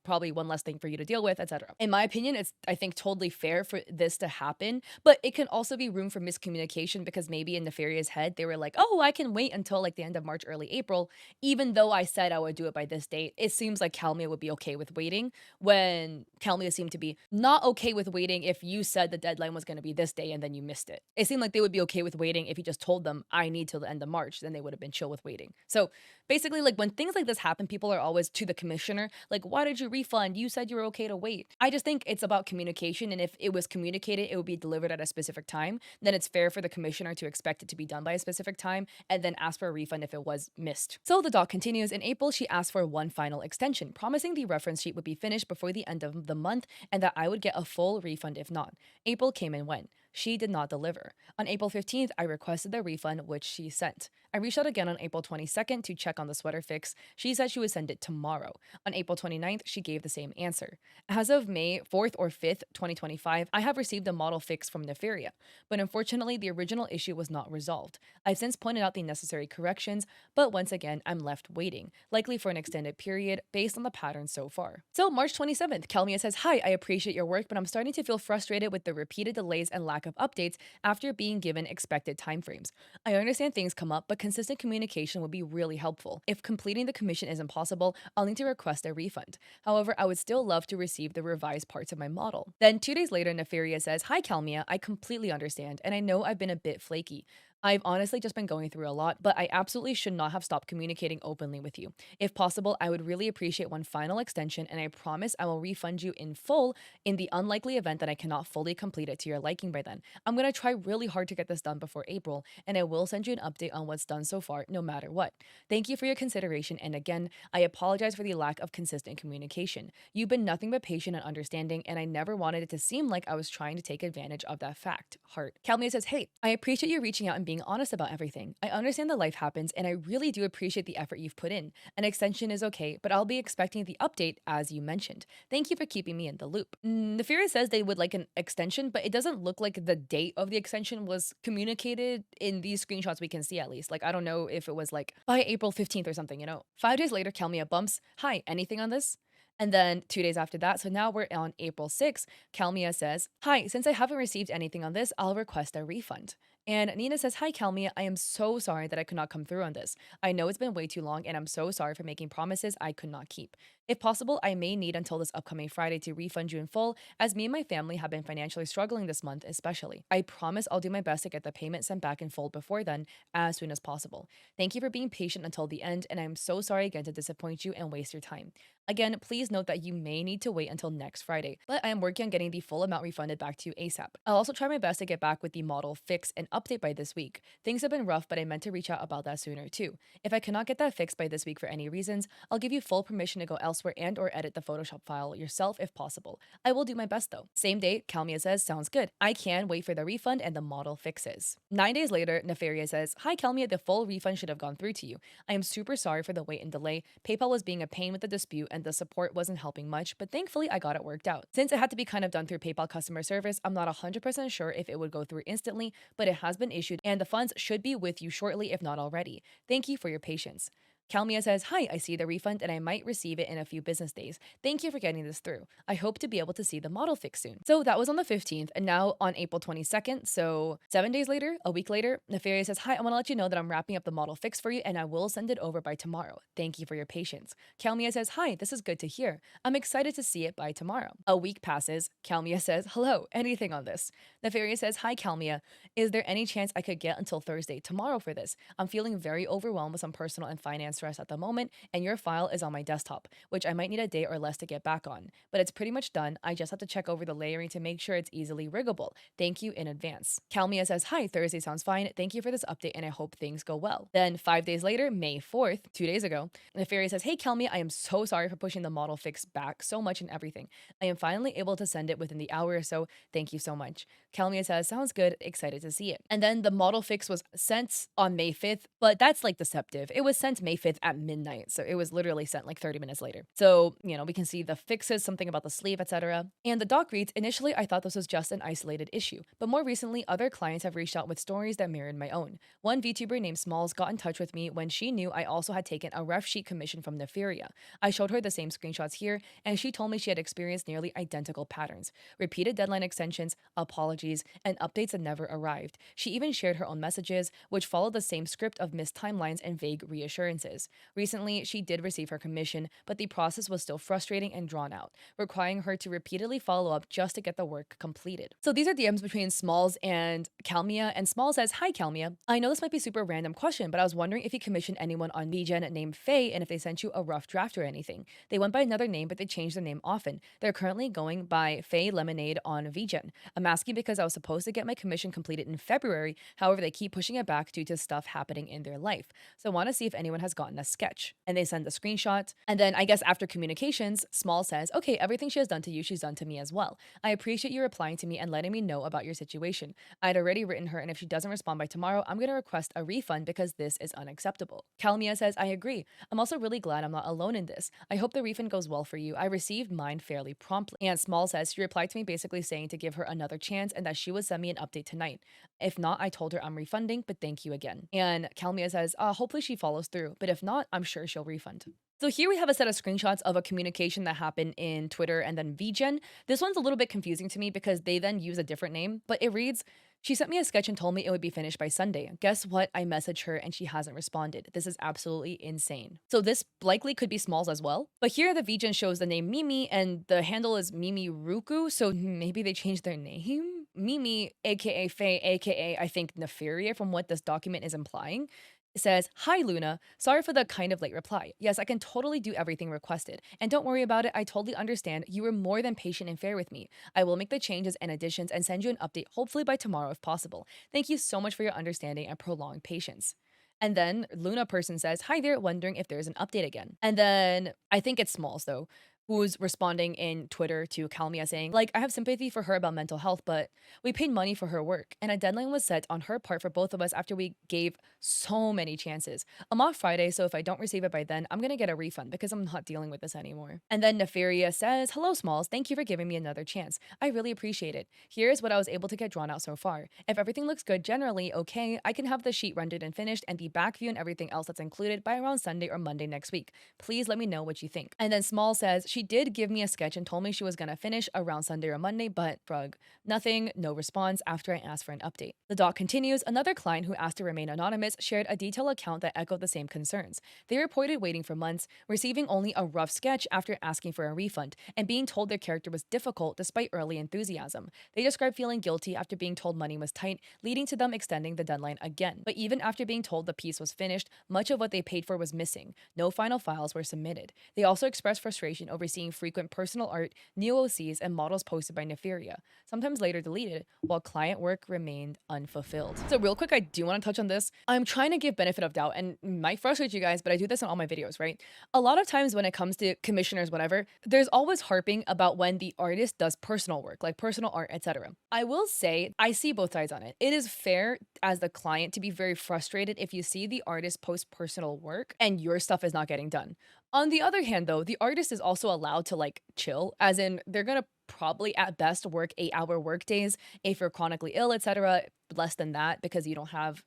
probably one less thing for you to deal with, etc. In my opinion, it's, I think, totally fair for this to happen, but it can also be room for miscommunication because maybe in Nefaria's head, they were like, oh, I can wait until like the end of March, early April. Even though I said I would do it by this date, it seems like Calmia would be okay with waiting when Calmia seemed to be not okay with waiting if you said the deadline was going to be this day and then you missed it. It seemed like they would be okay with waiting if you just told them I need till the end of March, then they would have been chill with waiting. So basically, like when things like this happen, people are always to the commissioner, like, why did you refund? You said you were okay to wait. I just think it's about communication. And if it was communicated, it would be delivered at a specific time. Then it's fair for the commissioner to expect it to be done by a specific time and then ask for a refund if it was missed. So the doc continues. In April, she asked for one final extension, promising the reference sheet would be finished before the end of the month and that I would get a full refund if not. April came and went. She did not deliver. On April 15th, I requested the refund, which she sent. I reached out again on April 22nd to check on the sweater fix. She said she would send it tomorrow. On April 29th, she gave the same answer. As of May 4th or 5th, 2025, I have received a model fix from Nefaria, but unfortunately, the original issue was not resolved. I've since pointed out the necessary corrections, but once again, I'm left waiting, likely for an extended period based on the pattern so far. So, March 27th, Kelmia says, hi, I appreciate your work, but I'm starting to feel frustrated with the repeated delays and lack of updates after being given expected timeframes. I understand things come up, but consistent communication would be really helpful. If completing the commission isn't possible, I'll need to request a refund. However, I would still love to receive the revised parts of my model. Then 2 days later, Nefaria says, hi Calmia, I completely understand, and I know I've been a bit flaky. I've honestly just been going through a lot, but I absolutely should not have stopped communicating openly with you. If possible, I would really appreciate one final extension, and I promise I will refund you in full in the unlikely event that I cannot fully complete it to your liking by then. I'm going to try really hard to get this done before April, and I will send you an update on what's done so far, no matter what. Thank you for your consideration, and again, I apologize for the lack of consistent communication. You've been nothing but patient and understanding, and I never wanted it to seem like I was trying to take advantage of that fact. Heart. Calmia says, hey, I appreciate you reaching out and being honest about everything. I understand that life happens, and I really do appreciate the effort you've put in. An extension is okay, but I'll be expecting the update as you mentioned. Thank you for keeping me in the loop. Nefira says they would like an extension, but it doesn't look like the date of the extension was communicated in these screenshots we can see at least. Like, I don't know if it was like by April 15th or something, 5 days later, Calmia bumps, hi, anything on this? And then 2 days after that, so now we're on April 6th, Calmia says, hi, since I haven't received anything on this, I'll request a refund. And Nina says, hi, Calmia, I am so sorry that I could not come through on this. I know it's been way too long, and I'm so sorry for making promises I could not keep. If possible, I may need until this upcoming Friday to refund you in full, as me and my family have been financially struggling this month especially. I promise I'll do my best to get the payment sent back in full before then, as soon as possible. Thank you for being patient until the end, and I'm so sorry again to disappoint you and waste your time. Again, please note that you may need to wait until next Friday, but I am working on getting the full amount refunded back to you ASAP. I'll also try my best to get back with the model fix and update by this week. Things have been rough, but I meant to reach out about that sooner too. If I cannot get that fixed by this week for any reasons, I'll give you full permission to go elsewhere and or edit the Photoshop file yourself if possible. I will do my best though. Same date, Calmia says, sounds good. I can wait for the refund and the model fixes. 9 days later, Nefaria says, hi Calmia, the full refund should have gone through to you. I am super sorry for the wait and delay. PayPal was being a pain with the dispute and the support wasn't helping much, but thankfully I got it worked out. Since it had to be kind of done through PayPal customer service, I'm not 100% sure if it would go through instantly, but it has been issued and the funds should be with you shortly if not already. Thank you for your patience. Calmia says, hi, I see the refund and I might receive it in a few business days. Thank you for getting this through. I hope to be able to see the model fix soon. So that was on the 15th, and now on April 22nd, so 7 days later, a week later, Nefaria says, hi, I want to let you know that I'm wrapping up the model fix for you and I will send it over by tomorrow. Thank you for your patience. Calmia says, hi, this is good to hear. I'm excited to see it by tomorrow. A week passes. Calmia says, hello, anything on this? Nefaria says, hi, Calmia. Is there any chance I could get until Thursday, tomorrow for this? I'm feeling very overwhelmed with some personal and finance stress at the moment, and your file is on my desktop, which I might need a day or less to get back on. But it's pretty much done. I just have to check over the layering to make sure it's easily riggable. Thank you in advance. Calmia says, hi, Thursday sounds fine. Thank you for this update and I hope things go well. Then 5 days later, May 4th, 2 days ago, Nefaria says, hey, Calmia, I am so sorry for pushing the model fix back so much and everything. I am finally able to send it within the hour or so. Thank you so much. Calmia says, sounds good. Excited to see it. And then the model fix was sent on May 5th, but that's like deceptive. It was sent May 5th at midnight. So it was literally sent like 30 minutes later. So, we can see the fixes, something about the sleeve, etc. And the doc reads, initially, I thought this was just an isolated issue, but more recently, other clients have reached out with stories that mirrored my own. One VTuber named Smalls got in touch with me when she knew I also had taken a ref sheet commission from Nefaria. I showed her the same screenshots here, and she told me she had experienced nearly identical patterns, repeated deadline extensions, apologies, and updates that never arrived. She even shared her own messages, which followed the same script of missed timelines and vague reassurances. Recently, she did receive her commission, but the process was still frustrating and drawn out, requiring her to repeatedly follow up just to get the work completed. So these are DMs between Smalls and Calmia, and Smalls says, hi, Calmia. I know this might be a super random question, but I was wondering if you commissioned anyone on VGen named Faye and if they sent you a rough draft or anything. They went by another name, but they changed their name often. They're currently going by Faye Lemonade on VGen. I'm asking because I was supposed to get my commission completed in February. However, they keep pushing it back due to stuff happening in their life. So I want to see if anyone has gotten a sketch. And they send the screenshot. And then I guess after communications, Small says, okay, everything she has done to you, she's done to me as well. I appreciate you replying to me and letting me know about your situation. I'd already written her, and if she doesn't respond by tomorrow, I'm going to request a refund because this is unacceptable. Calmia says, I agree. I'm also really glad I'm not alone in this. I hope the refund goes well for you. I received mine fairly promptly. And Small says she replied to me basically saying to give her another chance and that she would send me an update tonight. If not, I told her I'm refunding, but thank you again. And Calmia says, hopefully she follows through, but if not, I'm sure she'll refund. So here we have a set of screenshots of a communication that happened in Twitter and then VGen. This one's a little bit confusing to me because they then use a different name, but it reads, she sent me a sketch and told me it would be finished by Sunday. Guess what? I messaged her and she hasn't responded. This is absolutely insane. So this likely could be Smalls as well. But here the VGen shows the name Mimi and the handle is Mimi Ruku. So maybe they changed their name? Mimi, aka Faye, aka I think Nefaria, from what this document is implying, says, hi, Luna. Sorry for the kind of late reply. Yes, I can totally do everything requested. And don't worry about it. I totally understand. You were more than patient and fair with me. I will make the changes and additions and send you an update, hopefully by tomorrow if possible. Thank you so much for your understanding and prolonged patience. And then Luna person says, hi there, wondering if there's an update again. And then I think it's Smalls though, who's responding in Twitter to Calmia saying, like, I have sympathy for her about mental health, but we paid money for her work, and a deadline was set on her part for both of us after we gave so many chances. I'm off Friday, so if I don't receive it by then, I'm gonna get a refund because I'm not dealing with this anymore. And then Nefaria says, hello, Smalls, thank you for giving me another chance. I really appreciate it. Here's what I was able to get drawn out so far. If everything looks good, generally okay, I can have the sheet rendered and finished and the back view and everything else that's included by around Sunday or Monday next week. Please let me know what you think. And then Small says, she did give me a sketch and told me she was gonna finish around Sunday or Monday, but frug. Nothing, no response after I asked for an update. The doc continues, another client who asked to remain anonymous shared a detailed account that echoed the same concerns. They reported waiting for months, receiving only a rough sketch after asking for a refund, and being told their character was difficult despite early enthusiasm. They described feeling guilty after being told money was tight, leading to them extending the deadline again. But even after being told the piece was finished, much of what they paid for was missing. No final files were submitted. They also expressed frustration over seeing frequent personal art, new OCs, and models posted by Nefaria, sometimes later deleted, while client work remained unfulfilled. So real quick, I do want to touch on this. I'm trying to give benefit of doubt, and might frustrate you guys, but I do this in all my videos, right? A lot of times when it comes to commissioners, whatever, there's always harping about when the artist does personal work, like personal art, etc. I will say, I see both sides on it. It is fair as the client to be very frustrated if you see the artist post personal work and your stuff is not getting done. On the other hand, though, the artist is also allowed to like chill, as in they're gonna probably at best work 8-hour work days if you're chronically ill, etc. Less than that because you don't have,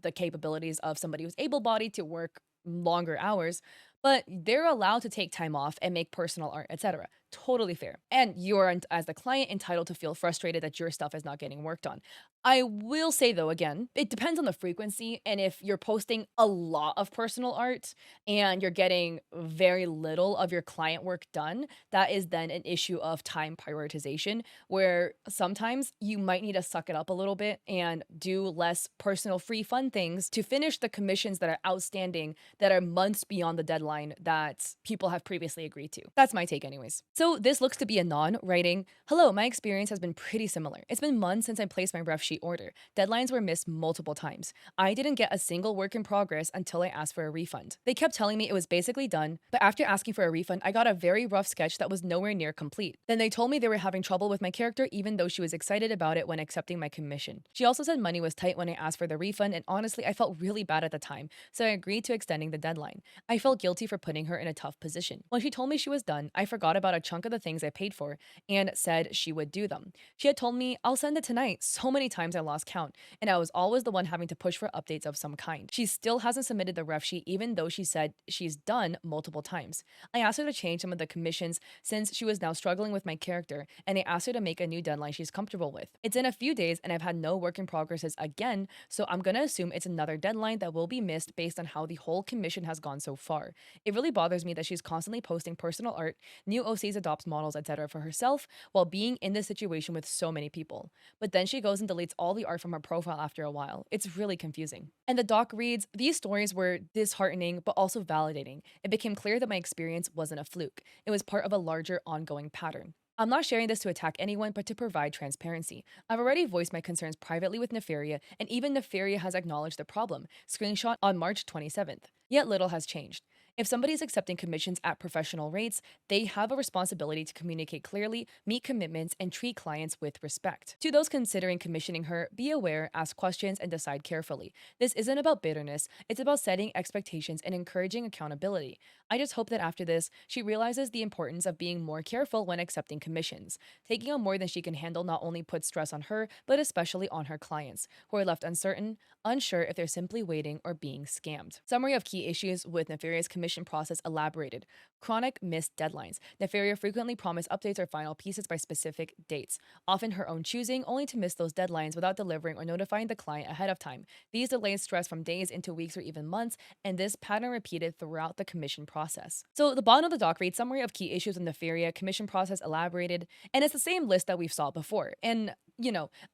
the capabilities of somebody who's able-bodied to work longer hours, but they're allowed to take time off and make personal art, etc. Totally fair. And you're, as the client, entitled to feel frustrated that your stuff is not getting worked on. I will say though, again, it depends on the frequency. And if you're posting a lot of personal art and you're getting very little of your client work done, that is then an issue of time prioritization, where sometimes you might need to suck it up a little bit and do less personal free fun things to finish the commissions that are outstanding, that are months beyond the deadline that people have previously agreed to. That's my take anyways. So this looks to be a non writing, "Hello, my experience has been pretty similar. It's been months since I placed my ref sheet order. Deadlines were missed multiple times. I didn't get a single work in progress until I asked for a refund. They kept telling me it was basically done, but after asking for a refund, I got a very rough sketch that was nowhere near complete. Then they told me they were having trouble with my character even though she was excited about it when accepting my commission. She also said money was tight when I asked for the refund, and honestly, I felt really bad at the time, so I agreed to extending the deadline. I felt guilty for putting her in a tough position. When she told me she was done, I forgot about a chunk of the things I paid for and said she would do them. She had told me, I'll send it tonight, so many times I lost count, and I was always the one having to push for updates of some kind. She still hasn't submitted the ref sheet even though she said she's done multiple times. I asked her to change some of the commissions since she was now struggling with my character, and I asked her to make a new deadline she's comfortable with. It's in a few days and I've had no work in progresses again, so I'm gonna assume it's another deadline that will be missed based on how the whole commission has gone so far. It really bothers me that she's constantly posting personal art, new OCs, adopts models, etc. for herself while being in this situation with so many people. But then she goes and deletes all the art from her profile after a while. It's really confusing." And the doc reads, "These stories were disheartening but also validating. It became clear that my experience wasn't a fluke. It was part of a larger ongoing pattern. I'm not sharing this to attack anyone, but to provide transparency. I've already voiced my concerns privately with Nefaria, and even Nefaria has acknowledged the problem. Screenshot on March 27th. Yet little has changed. If somebody is accepting commissions at professional rates, they have a responsibility to communicate clearly, meet commitments, and treat clients with respect. To those considering commissioning her, be aware, ask questions, and decide carefully. This isn't about bitterness, it's about setting expectations and encouraging accountability. I just hope that after this, she realizes the importance of being more careful when accepting commissions. Taking on more than she can handle not only puts stress on her, but especially on her clients, who are left uncertain, unsure if they're simply waiting or being scammed." Summary of key issues with Nefaria's commission process elaborated. Chronic missed deadlines. Nefaria frequently promised updates or final pieces by specific dates, often her own choosing, only to miss those deadlines without delivering or notifying the client ahead of time. These delays stress from days into weeks or even months, and this pattern repeated throughout the commission process. So the bottom of the doc reads, "Summary of key issues with Nefaria, commission process elaborated," and it's the same list that we've saw before. And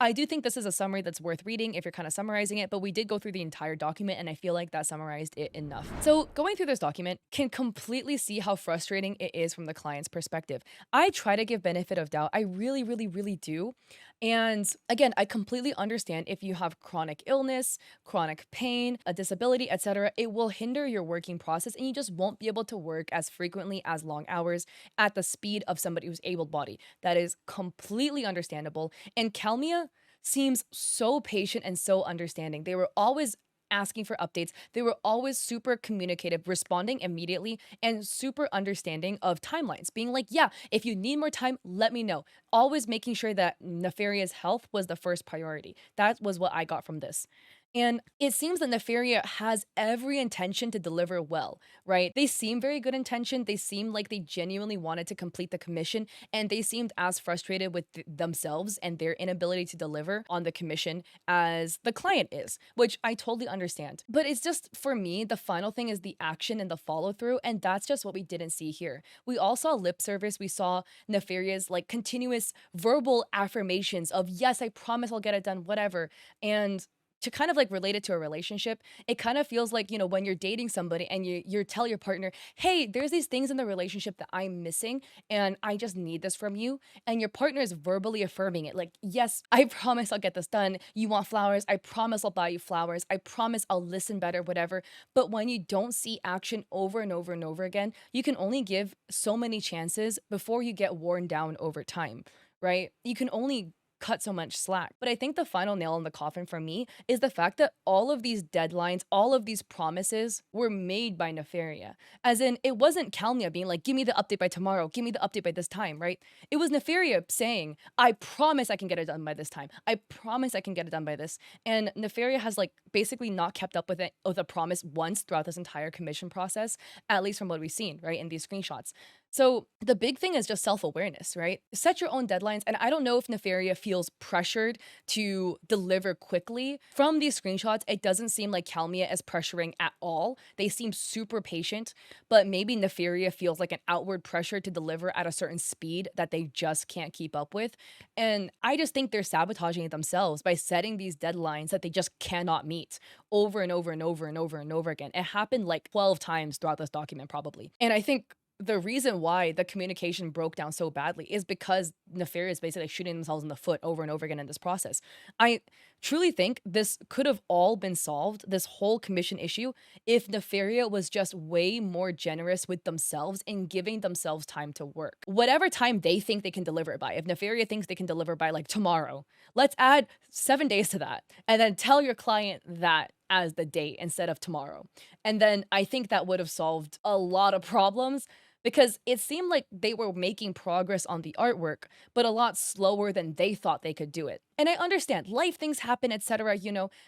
I do think this is a summary that's worth reading if you're kind of summarizing it, but we did go through the entire document and I feel like that summarized it enough. So going through this document can completely see how frustrating it is from the client's perspective. I try to give benefit of doubt. I really, really, really do. And again, I completely understand if you have chronic illness, chronic pain, a disability, etc., it will hinder your working process and you just won't be able to work as frequently as long hours at the speed of somebody who's able-bodied. That is completely understandable. And Calmia seems so patient and so understanding. They were always asking for updates. They were always super communicative, responding immediately, and super understanding of timelines, being like, yeah, if you need more time, let me know. Always making sure that Nefaria's health was the first priority. That was what I got from this. And it seems that Nefaria has every intention to deliver well, right? They seem very good intention. They seem like they genuinely wanted to complete the commission, and they seemed as frustrated with themselves and their inability to deliver on the commission as the client is, which I totally understand. But it's just, for me, the final thing is the action and the follow through, and that's just what we didn't see here. We all saw lip service. We saw Nefaria's like continuous verbal affirmations of, yes, I promise I'll get it done, whatever. And to kind of like relate it to a relationship, it kind of feels like, when you're dating somebody and you tell your partner, hey, there's these things in the relationship that I'm missing and I just need this from you. And your partner is verbally affirming it. Like, yes, I promise I'll get this done. You want flowers? I promise I'll buy you flowers. I promise I'll listen better, whatever. But when you don't see action over and over and over again, you can only give so many chances before you get worn down over time, right? You can only cut so much slack. But I think the final nail in the coffin for me is the fact that all of these deadlines, all of these promises were made by Nefaria. As in, it wasn't Calmia being like, give me the update by tomorrow, give me the update by this time, right? It was Nefaria saying, I promise I can get it done by this time. I promise I can get it done by this. And Nefaria has like basically not kept up with it with a promise once throughout this entire commission process, at least from what we've seen, right, in these screenshots. So the big thing is just self-awareness, right? Set your own deadlines. And I don't know if Nefaria feels pressured to deliver quickly. From these screenshots, it doesn't seem like Calmia is pressuring at all. They seem super patient, but maybe Nefaria feels like an outward pressure to deliver at a certain speed that they just can't keep up with. And I just think they're sabotaging it themselves by setting these deadlines that they just cannot meet over and over and over and over and over again. It happened like 12 times throughout this document, probably. And I think the reason why the communication broke down so badly is because Nefaria is basically shooting themselves in the foot over and over again in this process. I truly think this could have all been solved, this whole commission issue, if Nefaria was just way more generous with themselves in giving themselves time to work. Whatever time they think they can deliver it by, if Nefaria thinks they can deliver by like tomorrow, let's add 7 days to that and then tell your client that as the date instead of tomorrow. And then I think that would have solved a lot of problems because it seemed like they were making progress on the artwork, but a lot slower than they thought they could do it. And I understand life things happen, etc.,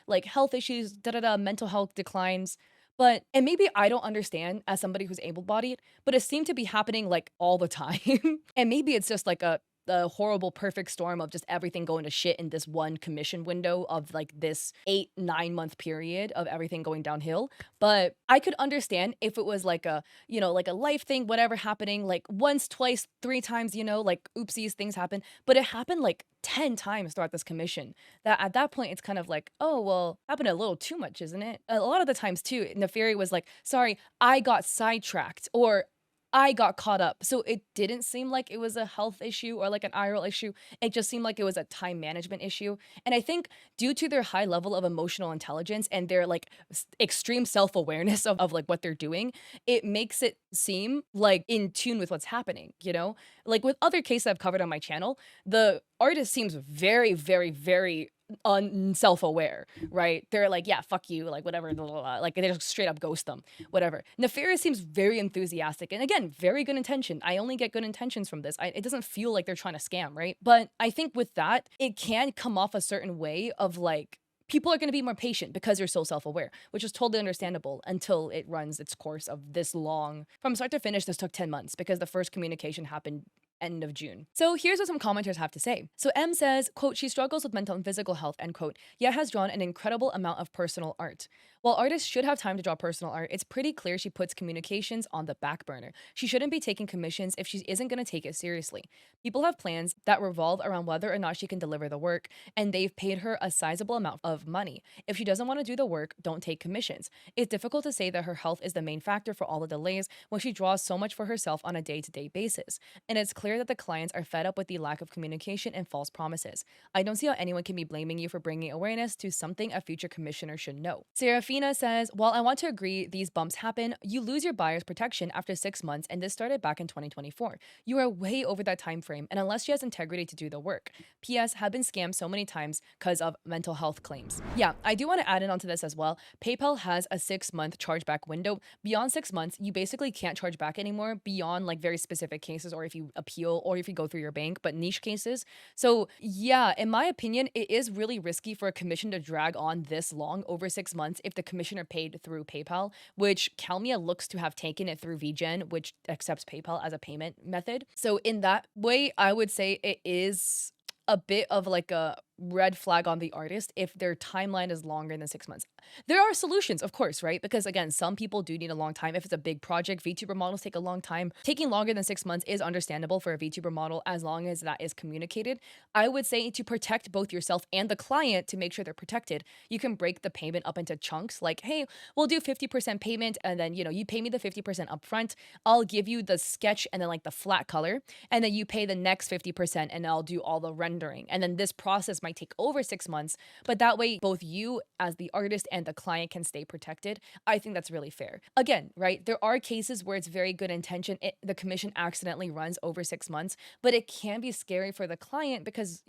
like health issues, mental health declines. But, and maybe I don't understand as somebody who's able-bodied, but it seemed to be happening like all the time. And maybe it's just like the horrible perfect storm of just everything going to shit in this one commission window of like this 8-9 month period of everything going downhill. But I could understand if it was like like a life thing, whatever happening like once, twice, 3 times, like oopsies, things happen. But it happened like 10 times throughout this commission that at that point it's kind of like, oh, well, happened a little too much, isn't it? A lot of the times too, Neferi was like, sorry, I got sidetracked, or I got caught up. So it didn't seem like it was a health issue or like an IRL issue. It just seemed like it was a time management issue. And I think due to their high level of emotional intelligence and their like extreme self-awareness of like what they're doing, it makes it seem like in tune with what's happening, Like with other cases I've covered on my channel, the artist seems very, very, very self-aware, right? They're like, yeah, fuck you, like whatever, blah, blah, blah. Like they just straight up ghost them, whatever. Nefarious seems very enthusiastic, and again, very good intention. I only get good intentions from this. It doesn't feel like they're trying to scam, right? But I think with that, it can come off a certain way of like, people are going to be more patient because you're so self-aware, which is totally understandable until it runs its course of this long. From start to finish, this took 10 months because the first communication happened end of June. So here's what some commenters have to say. So M says, quote, she struggles with mental and physical health, end quote, yet has drawn an incredible amount of personal art. While artists should have time to draw personal art, it's pretty clear she puts communications on the back burner. She shouldn't be taking commissions if she isn't going to take it seriously. People have plans that revolve around whether or not she can deliver the work, and they've paid her a sizable amount of money. If she doesn't want to do the work, don't take commissions. It's difficult to say that her health is the main factor for all the delays when she draws so much for herself on a day-to-day basis. And it's clear that the clients are fed up with the lack of communication and false promises. I don't see how anyone can be blaming you for bringing awareness to something a future commissioner should know. Serafina says, while I want to agree these bumps happen, you lose your buyer's protection after 6 months, and this started back in 2024. You are way over that time frame, and unless she has integrity to do the work. P.S. have been scammed so many times because of mental health claims. Yeah, I do want to add in onto this as well. PayPal has a 6-month chargeback window. Beyond 6 months, you basically can't charge back anymore beyond like very specific cases, or if you appeal, or if you go through your bank, but niche cases. So yeah, in my opinion, it is really risky for a commission to drag on this long, over 6 months, if the commissioner paid through PayPal, which Calmia looks to have taken it through VGen, which accepts PayPal as a payment method. So in that way, I would say it is a bit of like a red flag on the artist if their timeline is longer than 6 months. There are solutions, of course, right? Because again, some people do need a long time. If it's a big project, VTuber models take a long time. Taking longer than 6 months is understandable for a VTuber model as long as that is communicated. I would say to protect both yourself and the client, to make sure they're protected, you can break the payment up into chunks. Like, hey, we'll do 50% payment, and then, you pay me the 50% upfront. I'll give you the sketch and then like the flat color, and then you pay the next 50%, and I'll do all the rendering. And then this process might might take over 6 months, but that way both you as the artist and the client can stay protected. I think that's really fair. Again, right? There are cases where it's very good intention. The commission accidentally runs over 6 months, but it can be scary for the client because,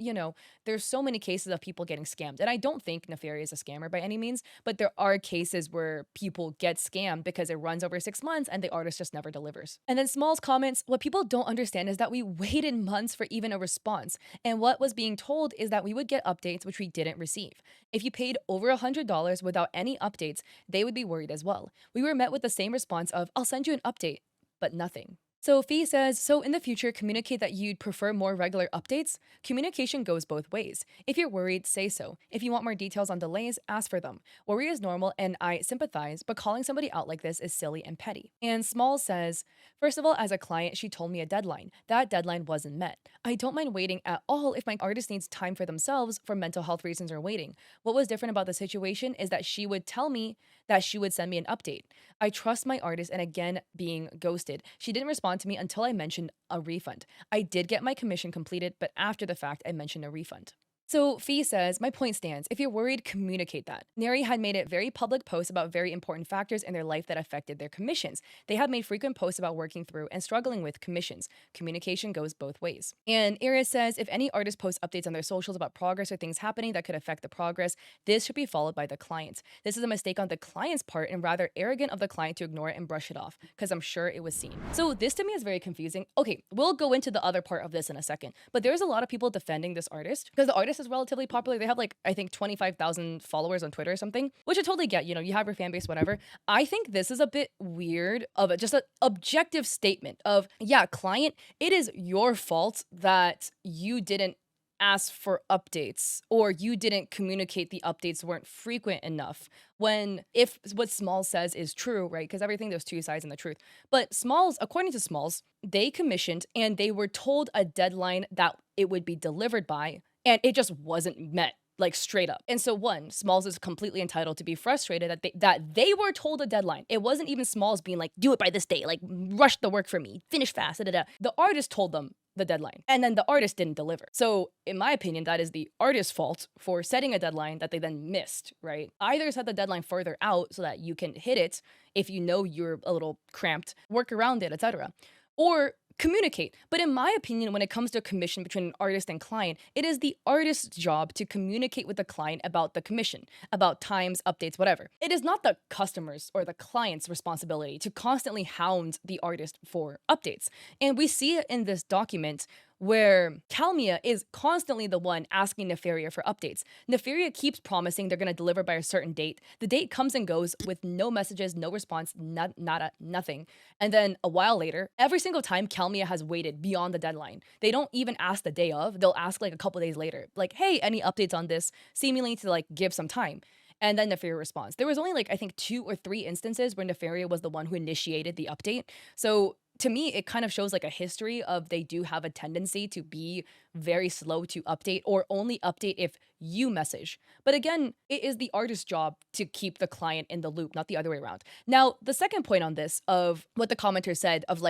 there's so many cases of people getting scammed. And I don't think Nefaria is a scammer by any means, but there are cases where people get scammed because it runs over 6 months and the artist just never delivers. And then Smalls comments, what people don't understand is that we waited months for even a response. And what was being told is that we would get updates, which we didn't receive. If you paid over $100 without any updates, they would be worried as well. We were met with the same response of, I'll send you an update, but nothing. So Fee says, so in the future, communicate that you'd prefer more regular updates. Communication goes both ways. If you're worried, say so. If you want more details on delays, ask for them. Worry is normal and I sympathize, but calling somebody out like this is silly and petty. And Small says, first of all, as a client, she told me a deadline. That deadline wasn't met. I don't mind waiting at all if my artist needs time for themselves for mental health reasons or waiting. What was different about the situation is that she would tell me that she would send me an update. I trust my artist, and again, being ghosted. She didn't respond to me until I mentioned a refund. I did get my commission completed, but after the fact, I mentioned a refund. So Fee says, my point stands. If you're worried, communicate that. Neri had made it very public posts about very important factors in their life that affected their commissions. They have made frequent posts about working through and struggling with commissions. Communication goes both ways. And Iris says, if any artist posts updates on their socials about progress or things happening that could affect the progress, this should be followed by the client. This is a mistake on the client's part and rather arrogant of the client to ignore it and brush it off, because I'm sure it was seen. So this to me is very confusing. Okay, we'll go into the other part of this in a second, but there's a lot of people defending this artist because the artist is relatively popular. They have I think 25,000 followers on Twitter or something, which I totally get. You have your fan base, whatever. I think this is a bit weird of just an objective statement of, yeah, client, it is your fault that you didn't ask for updates or you didn't communicate the updates weren't frequent enough. When if what Smalls says is true, right? Because everything, there's two sides in the truth. But Smalls, according to Smalls, they commissioned and they were told a deadline that it would be delivered by, and it just wasn't met, straight up. And so Smalls is completely entitled to be frustrated that they were told a deadline. It wasn't even Smalls being like, do it by this day, rush the work for me, finish fast, da, da, da. The artist told them the deadline, and then the artist didn't deliver. So in my opinion, that is the artist's fault for setting a deadline that they then missed, right? Either set the deadline further out so that you can hit it if you know you're a little cramped, work around it, etc. Or communicate. But in my opinion, when it comes to a commission between an artist and client, it is the artist's job to communicate with the client about the commission, about times, updates, whatever. It is not the customer's or the client's responsibility to constantly hound the artist for updates. And we see it in this document where Calmia is constantly the one asking Nefaria for updates. Nefaria keeps promising they're going to deliver by a certain date. The date comes and goes with no messages, no response, nothing. And then a while later, every single time Calmia has waited beyond the deadline. They don't even ask the day of. They'll ask a couple days later, hey, any updates on this? Seemingly to give some time. And then Nefaria responds. There was only I think 2 or 3 instances where Nefaria was the one who initiated the update. So to me, it kind of shows a history of they do have a tendency to be very slow to update or only update if you message. But again, it is the artist's job to keep the client in the loop, not the other way around. Now, the second point on this of what the commenter said of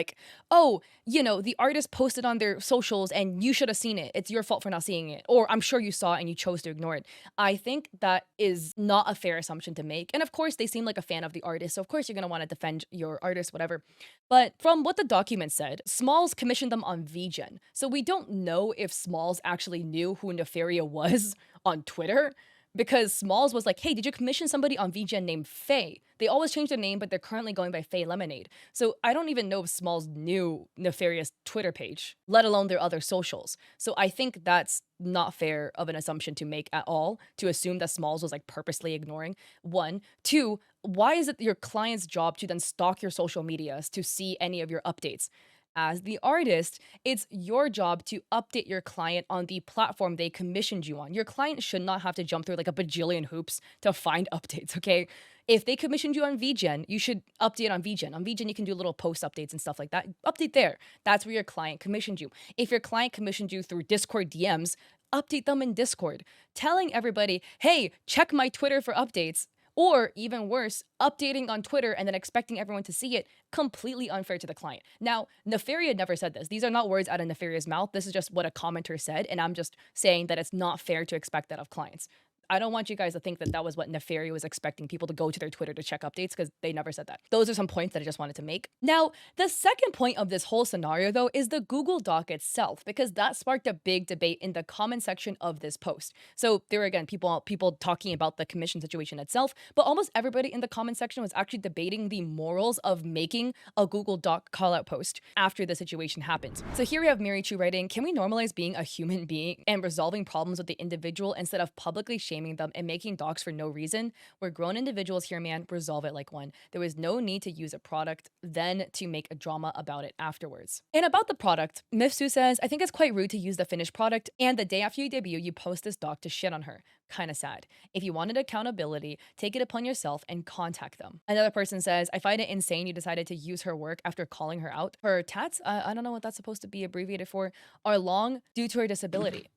oh, the artist posted on their socials and you should have seen it. It's your fault for not seeing it. Or I'm sure you saw it and you chose to ignore it. I think that is not a fair assumption to make. And of course, they seem like a fan of the artist. So of course, you're going to want to defend your artist, whatever. But from what the document said, Smalls commissioned them on VGen. So we don't know if Smalls actually knew who Nefaria was on Twitter, because Smalls was hey, did you commission somebody on VGen named Faye? They always change their name, but they're currently going by Faye Lemonade. So I don't even know if Smalls knew Nefaria's Twitter page, let alone their other socials. So I think that's not fair of an assumption to make at all, to assume that Smalls was purposely ignoring. 1. 2, why is it your client's job to then stalk your social medias to see any of your updates? As the artist, it's your job to update your client on the platform they commissioned you on. Your client should not have to jump through a bajillion hoops to find updates, okay? If they commissioned you on VGen, you should update on VGen. On VGen, you can do little post updates and stuff like that. Update there. That's where your client commissioned you. If your client commissioned you through Discord DMs, update them in Discord. Telling everybody, hey, check my Twitter for updates, Or even worse, updating on Twitter and then expecting everyone to see it, completely unfair to the client. Now, Nefaria never said this. These are not words out of Nefaria's mouth. This is just what a commenter said, and I'm just saying that it's not fair to expect that of clients. I don't want you guys to think that that was what Nefaria was expecting people to go to their Twitter to check updates, because they never said that. Those are some points that I just wanted to make. Now, the second point of this whole scenario, though, is the Google Doc itself, because that sparked a big debate in the comment section of this post. So there were, again, people talking about the commission situation itself, but almost everybody in the comment section was actually debating the morals of making a Google Doc call out post after the situation happened. So here we have Mary Chu writing, can we normalize being a human being and resolving problems with the individual instead of publicly shaming them and making docs for no reason? We're grown individuals here, man. Resolve it like one. There was no need to use a product then to make a drama about it afterwards. And about the product, Mifsu says, I think it's quite rude to use the finished product, and the day after you debut, you post this doc to shit on her. Kinda sad. If you wanted accountability, take it upon yourself and contact them. Another person says, I find it insane you decided to use her work after calling her out. Her tats, I don't know what that's supposed to be abbreviated for, are long due to her disability.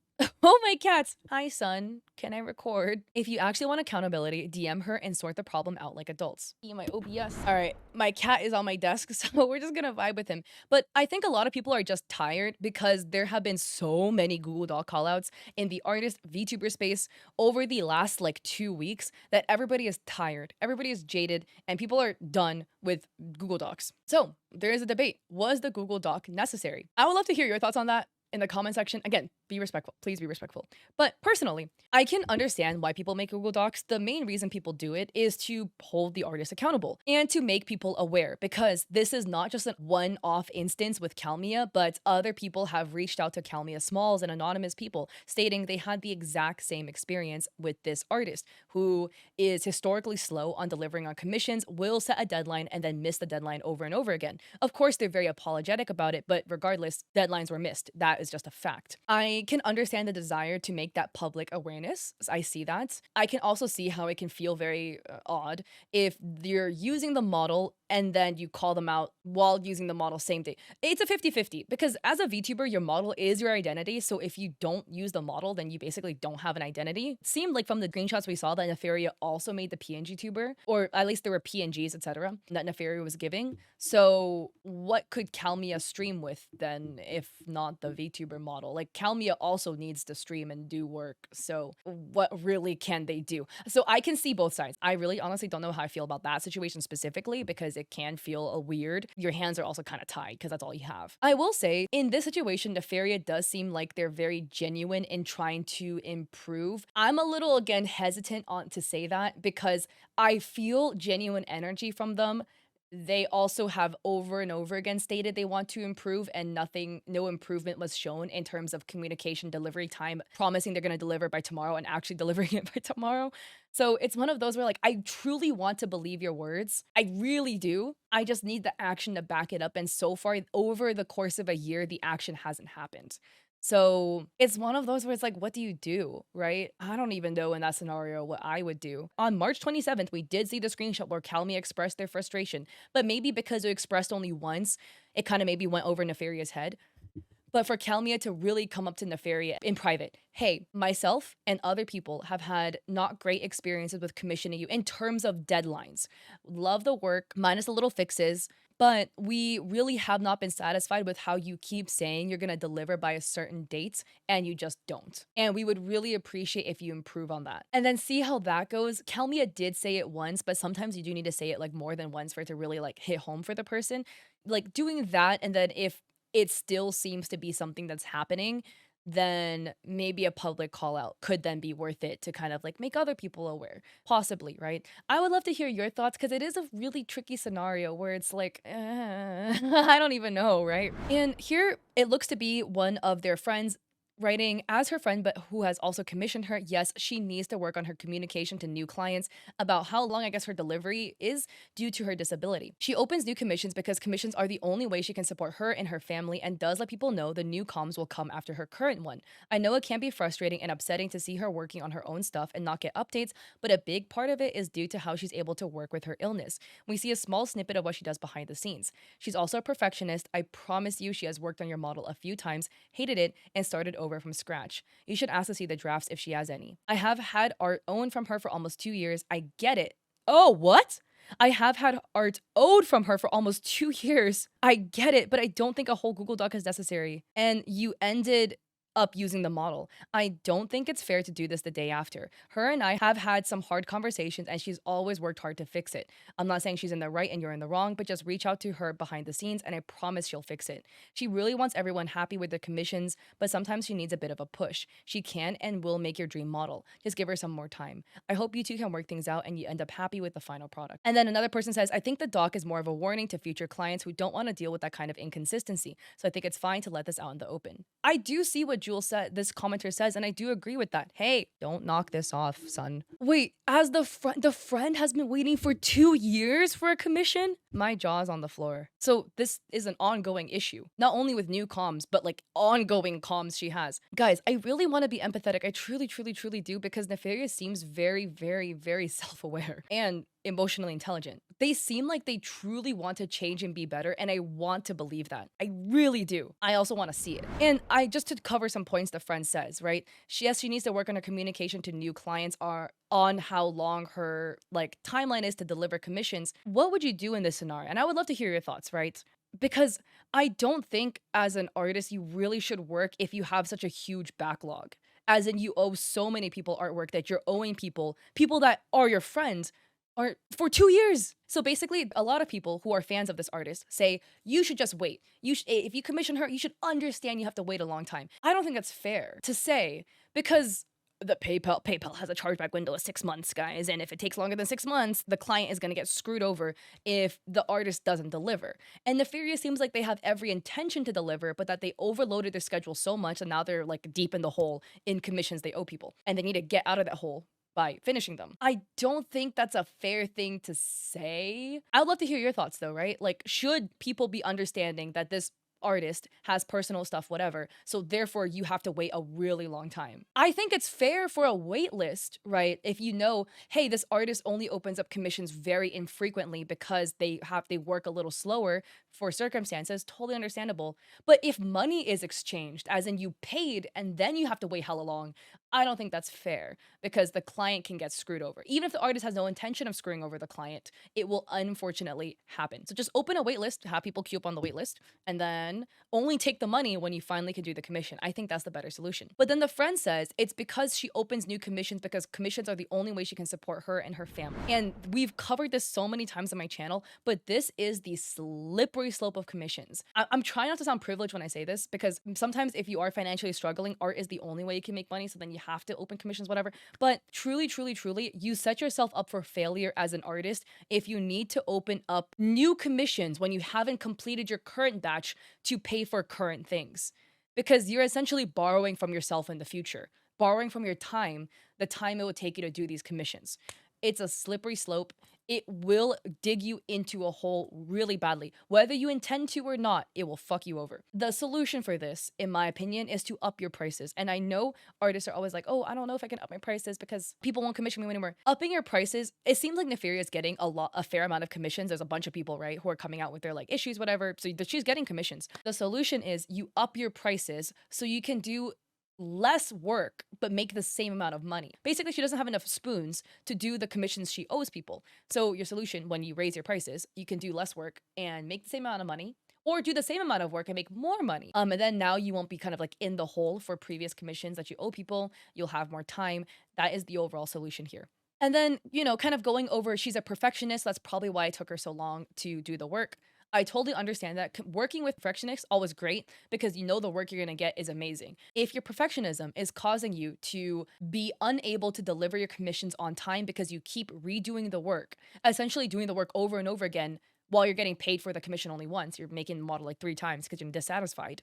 Oh, my cats. Hi, son. Can I record? If you actually want accountability, DM her and sort the problem out like adults. My OBS. All right. My cat is on my desk, so we're just gonna vibe with him. But I think a lot of people are just tired because there have been so many Google Doc callouts in the artist VTuber space over the last like 2 weeks that everybody is tired. Everybody is jaded and people are done with Google Docs. So there is a debate. Was the Google Doc necessary? I would love to hear your thoughts on that in the comment section. Again, be respectful. Please be respectful. But personally, I can understand why people make Google Docs. The main reason people do it is to hold the artist accountable and to make people aware, because this is not just a one-off instance with Calmia, but other people have reached out to Calmia Smalls and anonymous people stating they had the exact same experience with this artist who is historically slow on delivering on commissions, will set a deadline and then miss the deadline over and over again. Of course, they're very apologetic about it, but regardless, deadlines were missed. That is just a fact. I can understand the desire to make that public awareness. I see that. I can also see how it can feel very odd if you're using the model and then you call them out while using the model same day. It's a 50-50 because as a VTuber, your model is your identity. So if you don't use the model, then you basically don't have an identity. It seemed like from the screenshots we saw that Nefaria also made the PNG tuber, or at least there were PNGs, etc., that Nefaria was giving. So what could Calmia stream with then if not the VTuber model? Like Calmia also needs to stream and do work. So what really can they do? So I can see both sides. I really honestly don't know how I feel about that situation specifically because it can feel a weird. Your hands are also kind of tied because that's all you have. I will say in this situation, Nefaria does seem like they're very genuine in trying to improve. I'm a little again hesitant on to say that because I feel genuine energy from them. They also have over and over again stated they want to improve, and no improvement was shown in terms of communication delivery time, promising they're going to deliver by tomorrow and actually delivering it by tomorrow. So it's one of those where like, I truly want to believe your words. I really do. I just need the action to back it up. And so far over the course of a year, the action hasn't happened. So it's one of those where it's like, what do you do, right? I don't even know in that scenario what I would do. On March 27th, we did see the screenshot where Calmia expressed their frustration, but maybe because it expressed only once, it kind of maybe went over Nefaria's head. But for Calmia to really come up to Nefaria in private, hey, myself and other people have had not great experiences with commissioning you in terms of deadlines. Love the work, minus the little fixes, but we really have not been satisfied with how you keep saying you're going to deliver by a certain date and you just don't. And we would really appreciate if you improve on that. And then see how that goes. Calmia did say it once, but sometimes you do need to say it like more than once for it to really like hit home for the person. Like doing that, and then if it still seems to be something that's happening, then maybe a public call out could then be worth it to kind of like make other people aware, possibly, right? I would love to hear your thoughts because it is a really tricky scenario where it's like, I don't even know, right? And here it looks to be one of their friends writing as her friend, but who has also commissioned her. Yes, she needs to work on her communication to new clients about how long, I guess, her delivery is due to her disability. She opens new commissions because commissions are the only way she can support her and her family, and does let people know the new comms will come after her current one. I know it can be frustrating and upsetting to see her working on her own stuff and not get updates, but a big part of it is due to how she's able to work with her illness. We see a small snippet of what she does behind the scenes. She's also a perfectionist. I promise you she has worked on your model a few times, hated it, and started over from scratch. You should ask to see the drafts if she has any. I have had art owned from her for almost 2 years. I get it. Oh, what? I have had art owed from her for almost 2 years. I get it, but I don't think a whole Google Doc is necessary. And you ended up using the model. I don't think it's fair to do this the day after. Her and I have had some hard conversations and she's always worked hard to fix it. I'm not saying she's in the right and you're in the wrong, but just reach out to her behind the scenes and I promise she'll fix it. She really wants everyone happy with their commissions, but sometimes she needs a bit of a push. She can and will make your dream model. Just give her some more time. I hope you two can work things out and you end up happy with the final product. And then another person says, I think the doc is more of a warning to future clients who don't want to deal with that kind of inconsistency. So I think it's fine to let this out in the open. I do see what Jules said, this commenter says, and I do agree with that. Hey, don't knock this off, son. Wait, as the friend has been waiting for 2 years for a commission? My jaw's on the floor. So this is an ongoing issue, not only with new comms, but like ongoing comms she has. Guys, I really want to be empathetic. I truly, truly, truly do because Nefarious seems very, very, very self-aware and emotionally intelligent. They seem like they truly want to change and be better, and I want to believe that. I really do. I also want to see it. And I just to cover some points the friend says, right? Yes, she needs to work on her communication to new clients are on how long her like timeline is to deliver commissions. What would you do in this scenario? And I would love to hear your thoughts, right? Because I don't think as an artist you really should work if you have such a huge backlog. As in you owe so many people artwork that you're owing people that are your friends or for 2 years. So basically, a lot of people who are fans of this artist say you should just wait. If you commission her, you should understand you have to wait a long time. I don't think that's fair to say because the PayPal has a chargeback window of 6 months, guys, and if it takes longer than 6 months, the client is going to get screwed over if the artist doesn't deliver. And Nefarious seems like they have every intention to deliver, but that they overloaded their schedule so much and now they're like deep in the hole in commissions they owe people, and they need to get out of that hole by finishing them. I don't think that's a fair thing to say. I'd love to hear your thoughts though, right? Like, should people be understanding that this artist has personal stuff, whatever, so therefore you have to wait a really long time? I think it's fair for a wait list, right? If you know, hey, this artist only opens up commissions very infrequently because they work a little slower for circumstances, totally understandable. But if money is exchanged, as in you paid and then you have to wait hella long, I don't think that's fair because the client can get screwed over. Even if the artist has no intention of screwing over the client, it will unfortunately happen. So just open a wait list, have people queue up on the wait list, and then only take the money when you finally can do the commission. I think that's the better solution. But then the friend says it's because she opens new commissions because commissions are the only way she can support her and her family. And we've covered this so many times on my channel, but this is the slippery slope of commissions. I'm trying not to sound privileged when I say this because sometimes if you are financially struggling, art is the only way you can make money. So then you have to open commissions, whatever. But truly, truly, truly, you set yourself up for failure as an artist if you need to open up new commissions when you haven't completed your current batch to pay for current things. Because you're essentially borrowing from yourself in the future, borrowing from your time, the time it would take you to do these commissions. It's a slippery slope. It will dig you into a hole really badly. Whether you intend to or not, it will fuck you over. The solution for this, in my opinion, is to up your prices. And I know artists are always like, oh, I don't know if I can up my prices because people won't commission me anymore. Upping your prices, it seems like Nefarious getting a fair amount of commissions. There's a bunch of people, right, who are coming out with their like issues, whatever. So she's getting commissions. The solution is you up your prices so you can do less work but make the same amount of money. Basically, she doesn't have enough spoons to do the commissions she owes people. So your solution, when you raise your prices, you can do less work and make the same amount of money, or do the same amount of work and make more money. And then now you won't be kind of like in the hole for previous commissions that you owe people. You'll have more time. That is the overall solution here. And then, you know, kind of going over, she's a perfectionist. That's probably why it took her so long to do the work. I totally understand that. Working with perfectionists always great because you know the work you're going to get is amazing. If your perfectionism is causing you to be unable to deliver your commissions on time because you keep redoing the work, essentially doing the work over and over again while you're getting paid for the commission only once, you're making the model like 3 times because you're dissatisfied,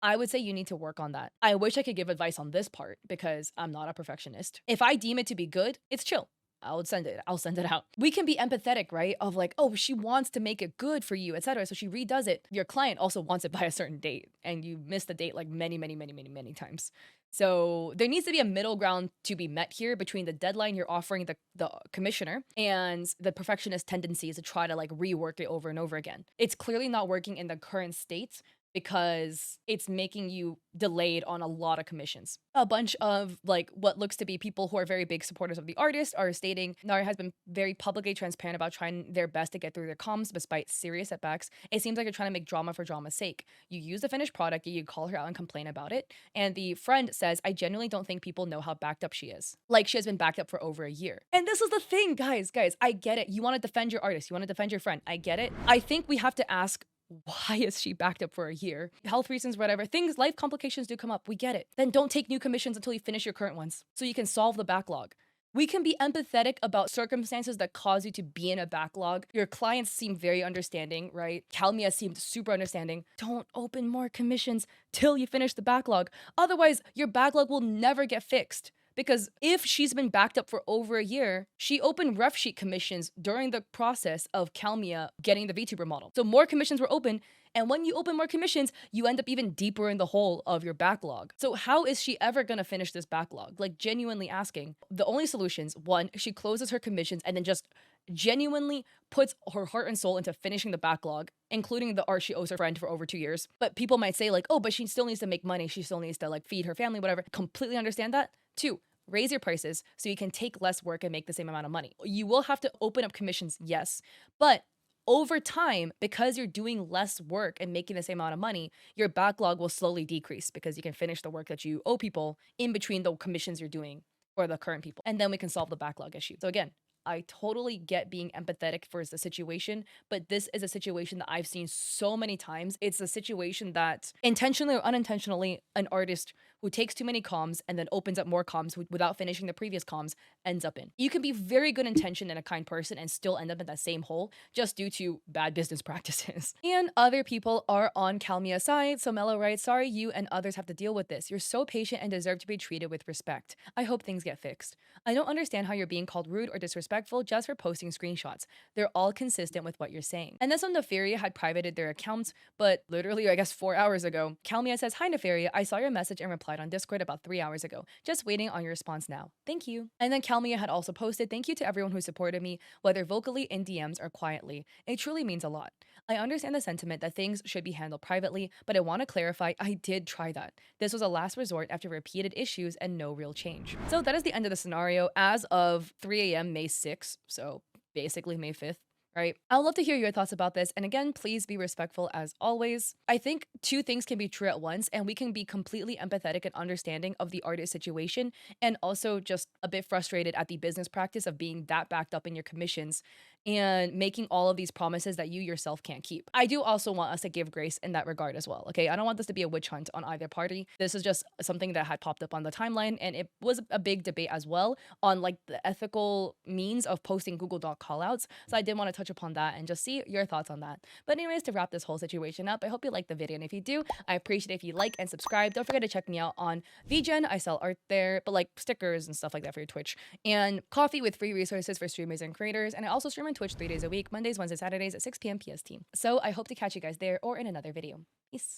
I would say you need to work on that. I wish I could give advice on this part because I'm not a perfectionist. If I deem it to be good, it's chill. I'll send it out. We can be empathetic, right? Of like, oh, she wants to make it good for you, etc. So she redoes it. Your client also wants it by a certain date and you miss the date like many, many, many, many, many times. So there needs to be a middle ground to be met here between the deadline you're offering the commissioner and the perfectionist tendencies to try to like rework it over and over again. It's clearly not working in the current state. because it's making you delayed on a lot of commissions. A bunch of like what looks to be people who are very big supporters of the artist are stating Nara has been very publicly transparent about trying their best to get through their comms despite serious setbacks. It seems like you're trying to make drama for drama's sake. You use the finished product, you call her out and complain about it. And the friend says, I genuinely don't think people know how backed up she is. Like she has been backed up for over a year. And this is the thing, guys, I get it. You want to defend your artist, you want to defend your friend. I get it. I think we have to ask, why is she backed up for a year? Health reasons, whatever. Things, life complications do come up. We get it. Then don't take new commissions until you finish your current ones so you can solve the backlog. We can be empathetic about circumstances that cause you to be in a backlog. Your clients seem very understanding, right? Calmia seemed super understanding. Don't open more commissions till you finish the backlog. Otherwise, your backlog will never get fixed. Because if she's been backed up for over a year, she opened ref sheet commissions during the process of Calmia getting the VTuber model. So more commissions were open, and when you open more commissions, you end up even deeper in the hole of your backlog. So how is she ever gonna finish this backlog? Like, genuinely asking. The only solutions, one, she closes her commissions and then just genuinely puts her heart and soul into finishing the backlog, including the art she owes her friend for over 2 years. But people might say like, oh, but she still needs to make money. She still needs to like feed her family, whatever. Completely understand that. Two, raise your prices so you can take less work and make the same amount of money. You will have to open up commissions, yes, but over time, because you're doing less work and making the same amount of money, your backlog will slowly decrease because you can finish the work that you owe people in between the commissions you're doing for the current people. And then we can solve the backlog issue. So again, I totally get being empathetic for the situation, but this is a situation that I've seen so many times. It's a situation that intentionally or unintentionally, an artist who takes too many comms and then opens up more comms without finishing the previous comms ends up in. You can be very good intention and a kind person and still end up in that same hole just due to bad business practices. And other people are on Calmia's side, so Mello writes, sorry you and others have to deal with this. You're so patient and deserve to be treated with respect. I hope things get fixed. I don't understand how you're being called rude or disrespectful just for posting screenshots. They're all consistent with what you're saying. And then some Nefaria had privated their accounts, but literally, I guess 4 hours ago, Calmia says, hi Nefaria, I saw your message and replied on Discord about 3 hours ago. Just waiting on your response now. Thank you. And then Calmia had also posted, thank you to everyone who supported me, whether vocally, in DMs, or quietly. It truly means a lot. I understand the sentiment that things should be handled privately, but I want to clarify I did try that. This was a last resort after repeated issues and no real change. So that is the end of the scenario as of 3 a.m. May 6th, so basically May 5th. Right? I would love to hear your thoughts about this. And again, please be respectful as always. I think two things can be true at once, and we can be completely empathetic and understanding of the artist situation and also just a bit frustrated at the business practice of being that backed up in your commissions and making all of these promises that you yourself can't keep. I do also want us to give grace in that regard as well, okay? I don't want this to be a witch hunt on either party. This is just something that had popped up on the timeline, and it was a big debate as well on like the ethical means of posting Google Doc callouts. So I did want to touch upon that and just see your thoughts on that. But anyways, to wrap this whole situation up, I hope you liked the video, and if you do, I appreciate it if you like and subscribe. Don't forget to check me out on VGen. I sell art there, but like stickers and stuff like that for your Twitch, and coffee with free resources for streamers and creators. And I also stream on Twitch 3 days a week, Mondays, Wednesdays, Saturdays at 6 p.m. PST. So I hope to catch you guys there or in another video. Peace.